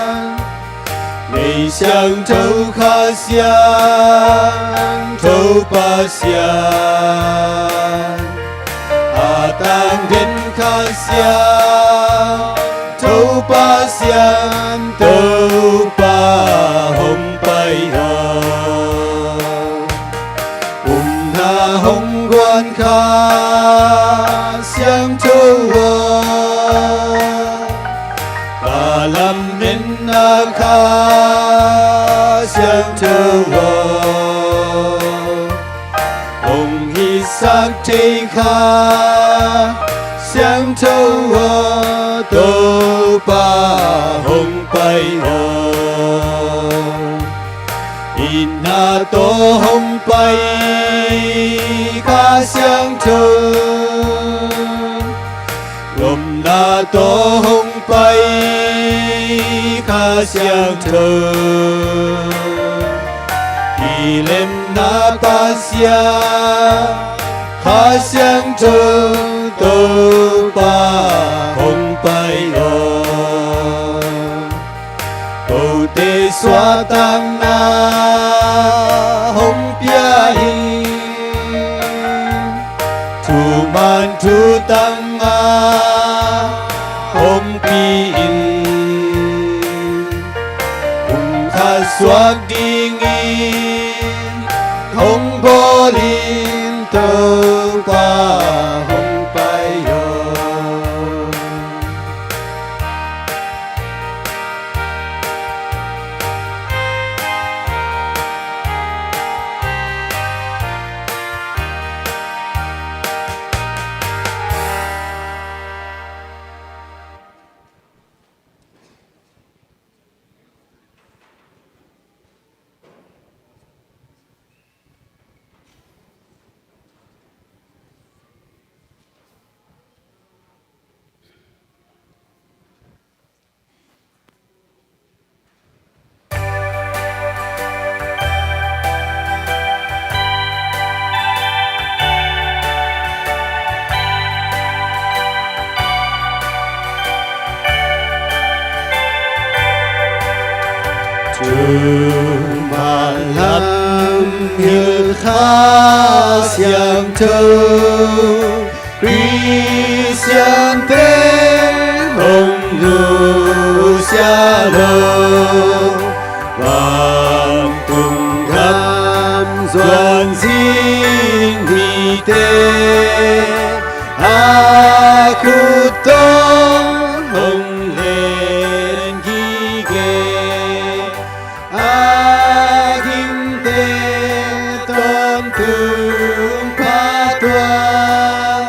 [SPEAKER 1] Ngày xiang châu kha xiang châu pa xiang Hà tang thiên kha xiang châu pa xiang châu pa hong pa yo na hong quan kha xiang châu wa Bà lâm nên na kha xiang châu wa Ông hi sắc thế kha xiang châu wa Tô pa hong pa yo Inna tô hong pa kha xiang châu Gồm na tô hong pa kha xiang châu Kỳ lem na pa xiang kha xiang châu Tô pa hong pa yo Cầu tê xoa tăng na hong pia hi Thu man thu tăng na hong pi in Kha xoa đi nghi hong bò linh Tô pa hong pa yo Mà lâm như khá xiang châu Christian tế hồng dù xa lô Vàng tung khắp doan dinh huy tế khu tô hồng lên ghi ghê kinh tế tôn thương phá toan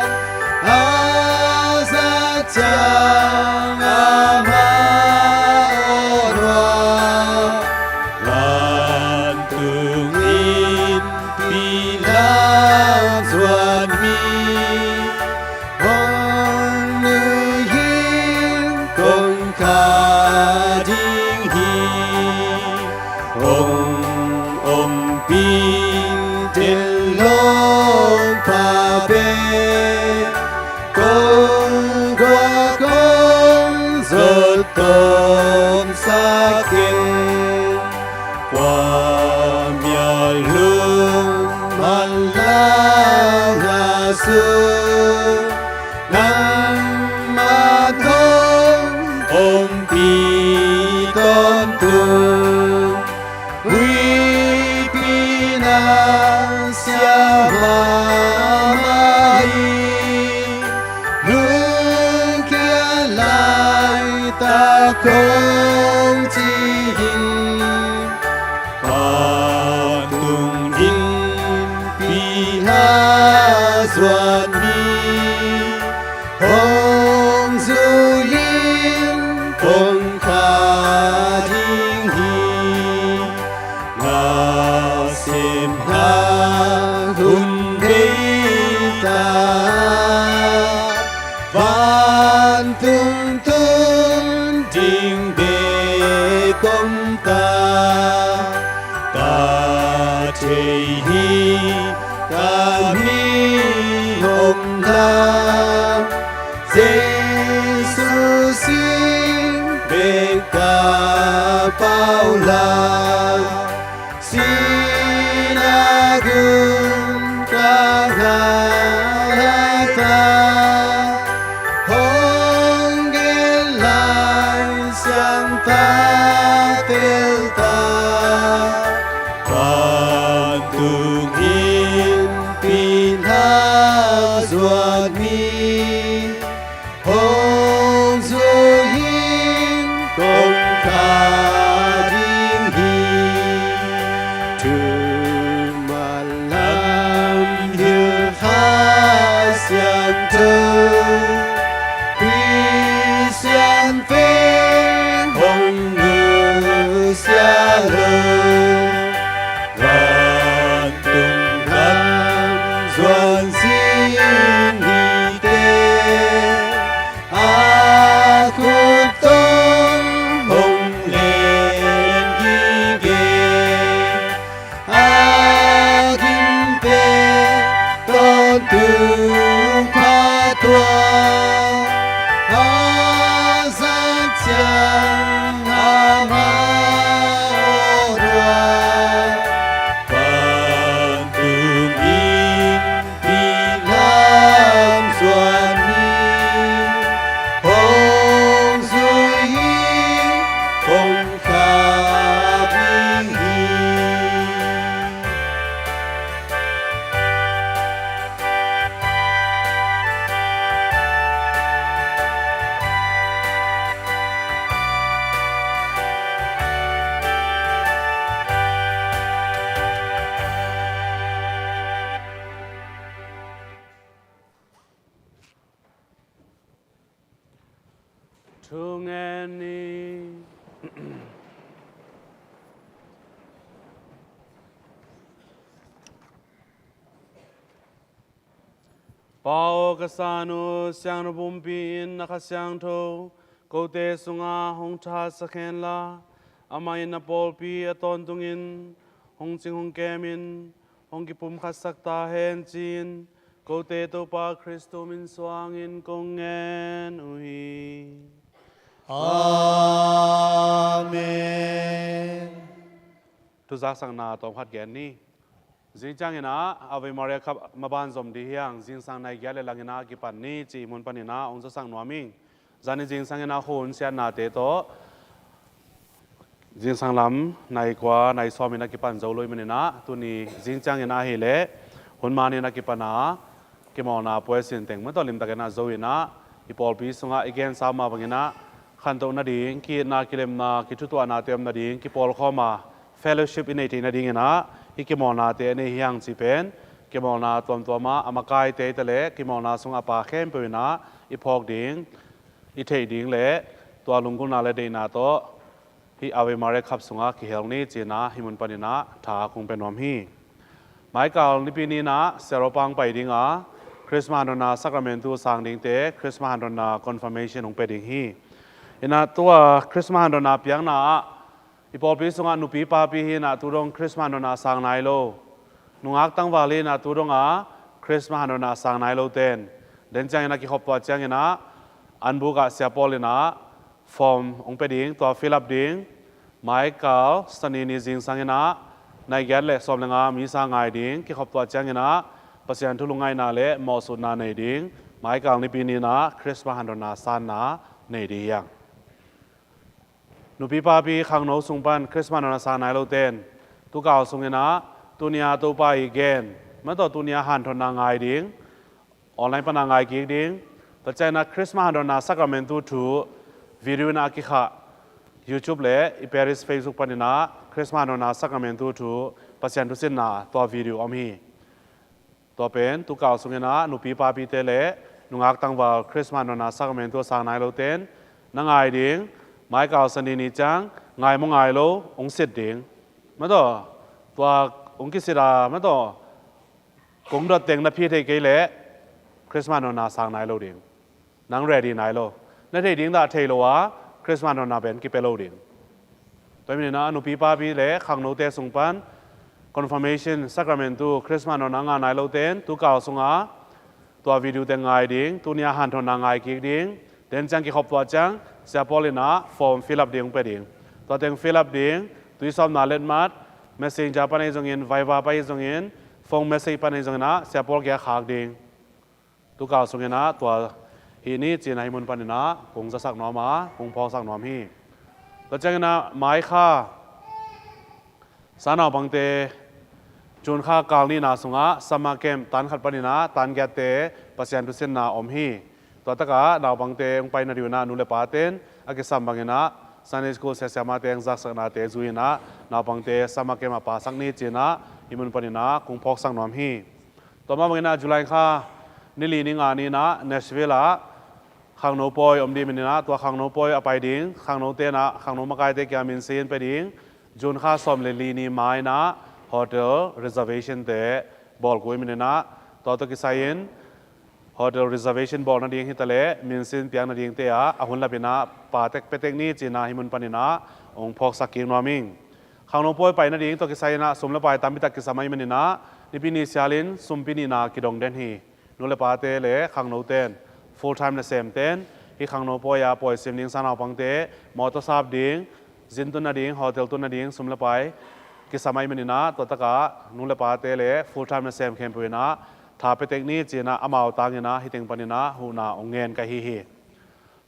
[SPEAKER 1] giá cha bình trên lông pha bê con qua con giọt tôm sa kinh qua miền lương man lao ngã xuống nắng ma thông ôm pi con tu quý pi na sia ma mai hướng kia lại ta không chỉ hình và tung in pi ha duan mi hong du yin hong kha ding hi na sim ha hun dei ta van tung tung ding be công ta chê hi ta mi hồng la Giêsu xin bên ta bao la xin agung ta hai ta hong ghé lại sang ta tiêu ta và tung in pin ha duan mi hong du yin công kha ding hi tu ma lam hiu ha xiang tu quy xiang phê hong ngư xia lơ vạn tung thân doan xin đi tê a khu tôn hồng lên ghi ghê a kinh tê tôn tu pha toa a giác chẳng a ma ô đoa Vạn tung in pi lam doan mi hong du yin hong kha ding hi
[SPEAKER 2] Tung en ni Bao kasanu siang bum pin nakasiang to kote sunga hong cha sakhen la amay na pol pi aton tungin hong ching hong kemin hong kipum khasak ta hen chin kote to pa Kristo min swangin kongen uhi
[SPEAKER 1] Amen.
[SPEAKER 2] tu za sang na tom khat gen ni Zing chang ina Ave Maria khap maban zom di hiang zing sang nai gyale langina ki pan ni chi mun panina ong za sang nuaming zani zing sang ina hun sia na te to zing sang lam nai kwa nai som ina ki pan zo loi manina tu ni zing chang ina hi le hun mani na ki pana ki mo na poe sin teng ma to lim ta na zo ina i pol pi sunga again sa ma bangina khan to na ding ki na ki lem na ki tu to na tem na ding ki pol khoma fellowship in 18 na ding ina ikimona te ne hiang chi pen kimona tom toma amakai te te le kimona sung apa khem pena iphok ding i thei ding le to lungkul na le de na to hi ave mare khap sunga ki hel ni china himun panina tha kung penom hi maikal ni pini na seropang pai dinga christmas na sacramentu sang ding te christmas na confirmation ong pe ding hi ina to christmas na piang na อีพอปีสงะนุปีปาปีหินะตุรงคริสต์มาสนาสังไนโลนุงักตั้งวาลีนะตุรงคริสต์มาสนาสังไนโลเตนเดินจังนะกิขบตัวจังนะอันบุกะเสียปอลินะฟอร์มองไปดิ้งตัวฟิลับดิ้งไมเคิลสตานีนิจิงสังนะในแกนเล่สอบเลงามีสังไงดิ้งกิขบตัวจังนะปัสยันทุลุงไงนาเล่มอสุนาในดิ้งไมเคิลในปีนี้นะคริสต์มาสนาสันนะในดียังนุปีปาปีขังโนสุงปันคริสต์มาสนาสันไนโลเตนตุกาวสุงนะตุนียาตุปาอีเกนมาต่อตุนียาหันทนางไงดิ้งออนไลน์ปนางไงกิกดิ้งแต่ใจนะคริสต์มาสนาสักราเมนตุทูวิดีโอนาคิขะ YouTube เล่อีเปริส Facebook ปนินะคริสต์มาสนาสักราเมนตุทูปัสยันตุสินนาตัววิดีโออมีตัวเป็นตุกาวสุงนะนุปีปาปีเตเล่นุงักตังวาคริสต์มาสนาสักราเมนตุสังไนโลเตนนางไงดิ้งไม้กาวสันนิจังไงมงไงโลองเสดดิ้งมาต่อตัวองคิสิรามาต่อกงดเต็งนับพี่เทเกเล่คริสต์มาสนาสังไนโลดิ้งนางเรดีไนโลนั่นเองได้เทโลวะคริสต์มาสนาเป็นกิเปโลดิ้งตัวนี้นะนุปีปาปีเล่ขังโนเตสุงปัน confirmation sacramentu คริสต์มาสนางานไนโลเตนตุกาวสุงาตัววิดีโอเต็งไงดิ้งตัวนี้หันทนางไงกิกดิ้งเดินจังกิขบตัวจังเสียพอลินะฟอร์มฟิลอัพดิ้งไปดิ้งตัวเต็งฟิลอัพดิ้งตุยซ้อมนาเลนมัดเมสเซจจะไปในจงอินไววาไปจงอินฟงเมสเซจไปในจงนะเสียพอลแกขากดิ้งตุกาวสุงนะตัวฮีนี่จีนให้มุนปนินะคงจะสักน้อมาคงพอสักน้อมฮีตัวจังนะไม้ข้าสานอบังเตจุนข้ากางนี่นาสุงะสมาเกมตันขัดปนินะตันแกเตปัสยันตุเซนนาอมฮีตัวตะกาดาวบังเตงไปนาดิวนานุเลปาเตนอากิสัมบังนะซันนิสกูเซเซมาเตงซักสักนาเตจุยนะนาบังเตสมาเกมปาสักนี้จีนะฮิมุนปนินะคงพอสักน้อมฮีตัวมาบังนะจุลัยข้านิลีนิงานีนะเนสเวลาขังโนปอยอมดีมินนะตัวขังโนปอยอไปดิ้งขังโนเตนะขังโนมากายเตแกมินซีนไปดิ้งจุนข้าสอมเลลีนีไม้นะโฮเทลรีเซอร์เวชั่นเตบอลกุยมินนะตัวตะกิสายินโฮเทลรีเซอร์เวชั่นบอลนั่นเองฮิตาเล่มินซีนเปียงนั่นเองเตะอาหุ่นละเป็นนะป่าเตกเปเตกนี้จีน่าฮิมุนปานินะองพอกสักกิงนวมิงขังโนปอยไปนั่นเองตัวกิสายินะสมละไปตามพิตักกิสามัยมินนะนิพินิสยาลินสุมพินีนากิดงเดนฮีนุเลปาเตเล่ขังโนเตนfull time na sem ten hi khang no poya poi sim ding sana pangte moto sap ding zin tu na ding hotel tu na ding sumla pai ki samai menina to taka nule pa te le full time na sem khem puina tha pe tekni china amau tangina hiteng panina huna ongen ka hi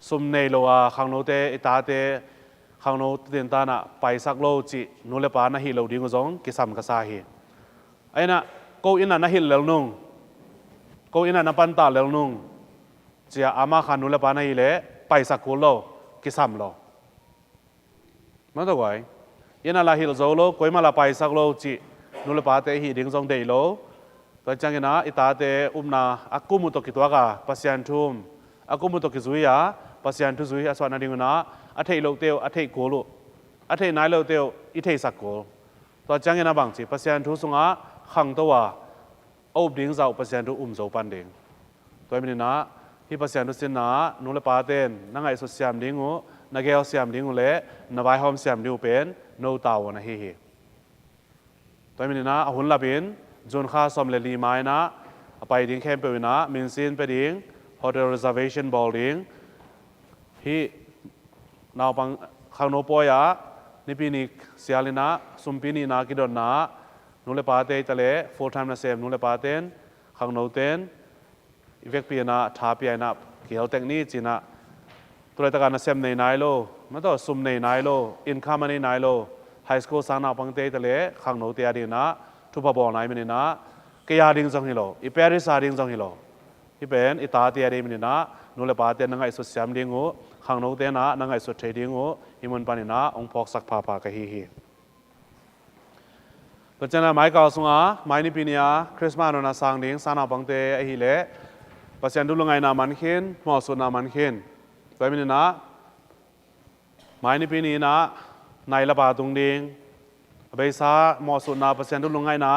[SPEAKER 2] sum nei lowa khang no te ita te khang no ten ta na pai sak lo chi nule pa na hi lo ding zong ki sam ka sa hi aina ko ina na hil lel nung ko ina na pan ta lel nungเจ้าอามาขานุเลปานาอีเล่ไปสักกูโลกิสามโลมาตัวไว้ยันอะไรฮิลโซโลกุยมาลาไปสักโลจีนุเลปาเตหีดิ้งซองเดโลตัวจังกินะอิตาเตอุมนาอากุมุตกิตัวกาปัสยันทุมอากุมุตกิซุยยาปัสยันทุซุยอาสวานาดิ้งนะอาเทโลเตลอาเทโกโลอาเทนายโลเตลอิเทสักโกตัวจังกินะบางจีปัสยันทุสุงะขังตัวอุบดิ้งเจ้าปัสยันทุอุมเจ้าปันดิ้งตัวมินนะที่ปัสยันตุสินนานุเลปาเตนนั่งไอสุดเสียมดิ้งูนักเกลเสียมดิ้งูเล่นบายหอมเสียมดิ้งเป็นโนตาวนะเฮตัวมินนะหุ่นลับอินจนข้าสมเลลีไม้นะไปดิ้งแคมเปวินะมินซินไปดิ้งโฮเทลรีเซอร์เวชั่นบอลดิ้งที่นาวปังข้างโนปอยะนิพินิกเสียลินะสุมพินีนากิดอนนะนุเลปาเตตะเล่full timeนะเซมนุเลปาเตนข้างโนเตนอีเวกปีน่ะท้าปีน่ะเกี่ยวเทคนิคจีน่ะตัวตะการน่ะเซมในนายโลมันต้องซุ่มในนายโลอินคามันในนายโลไฮสคูลสานาปังเตยตะเล่ขังโนเตียดีนะทุบบ่อไหนมันนี่นะเกียร์ดิ้งจังฮิโลอีเปริสาดิ้งจังฮิโลอีเป็นอีตาเตียดีมันนี่นะนูเลปาเตนังไงสุดเสียมดิ้งงูขังโนเตียนะนังไงสุดเทดิ้งงูฮิมันปานี่นะองพอกสักพาพากะฮีตัวจันน่ะไม้เก่าสุงะไม้นี่ปีนี้คริสต์มาสน่ะสังดิ้งสานาปังเตยไอฮิเล่ปัสยันดูลงไงนามันเข็นหมอสุนามันเข็นตัวมินนะหมายในปีนี้นะในระบาดตรงดิ้งใบซาหมอสุนาปัสยันดูลงไงนะ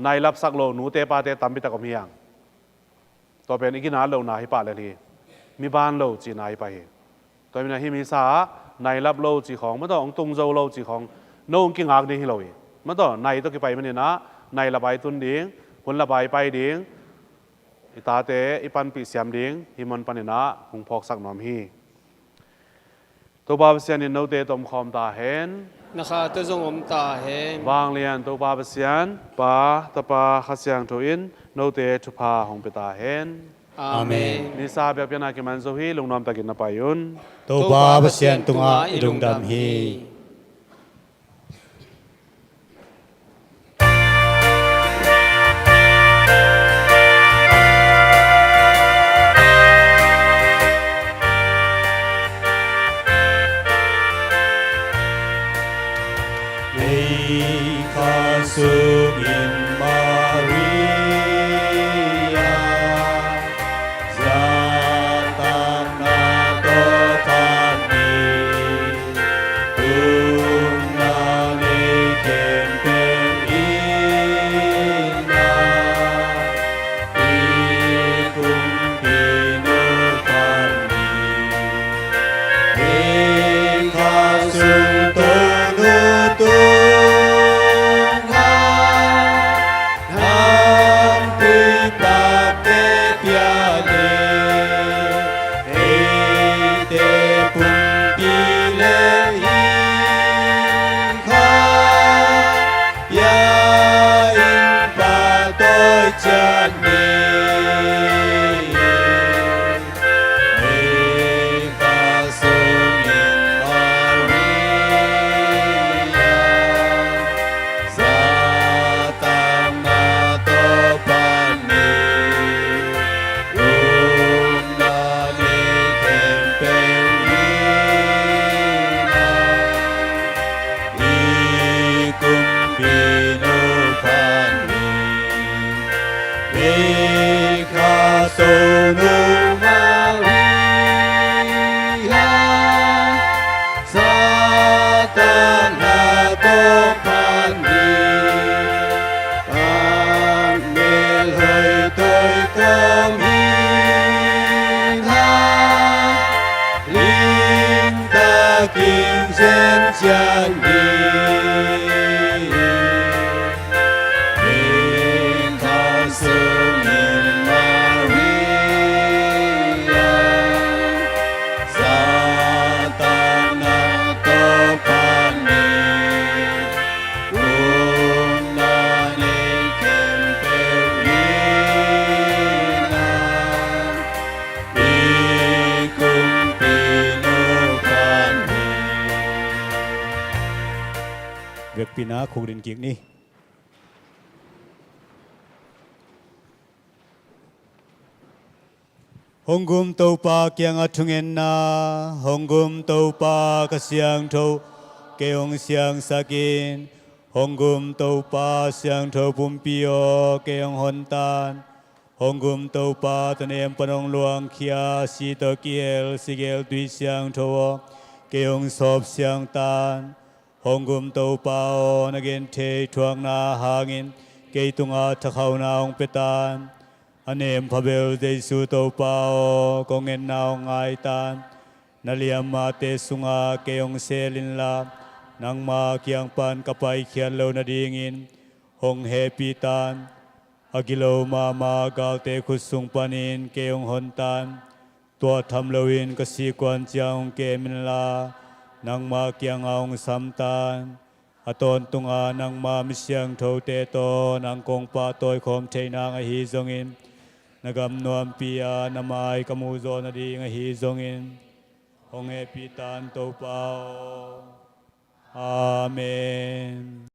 [SPEAKER 2] ในรับสักโลหนูเตปาเตตัมปิตะกมีอย่างตัวเป็นอีกนาโลนาฮิปาเลยทีมีบ้านโลจีนายไปตัวมินนะฮิมิซาในรับโลจีของไม่ต้องตุงโจโลจีของ nông kinh ngạc đi hi loi mà đó này tôi cái bài mình na này là bài tuần điếng huấn là bài bài điếng ta te ipan pi siam điếng hi mon panina hung phok sak nom hi to ba sian in no te tom khom ta hen
[SPEAKER 3] nakha te zong om ta hen
[SPEAKER 2] wang lian to ba sian pa ta pa khasyang tho in no te thupa hong pe ta hen
[SPEAKER 3] amen
[SPEAKER 2] ni sa bia piana ki man zo hi lungnom takin na payun
[SPEAKER 1] tô ba sian tunga ilung dam hi Sungin Maria Zatang na to kami Tuna ni kempeng ina Ikung pino kami Ikasung tonutu việc pina khu đình kiệt ni Hongum tau pa kiang atungen na Hongum tau pa kasiang thâu keong siang sakin Hongum tau pa siang thâu pumpio keong hontan Hongum tau pa tanem panong luang kia si to kiel sigel tui siang thâu keong sop siang tan Hongum tau pa o nagen te thuang na hangin keitunga thakau na ong petan Anem phabel Jesu tau pao kongen nao ngai tan Naliam ma te sunga keong selin la Nang ma kiang pan kapai kian lo na dingin Hong happy tan Agilo ma gal te khusung panin keong hontan Tua tham loin kasi kwan chiang kemin la Nang ma kiang aong samtan Aton tunga nang ma misyang thâu te to Nang kong pa toy khom te nang a hi zongin Nagam nuam pia namai kamuzo na di nga hi zongin Hong happy tan tau pao Amen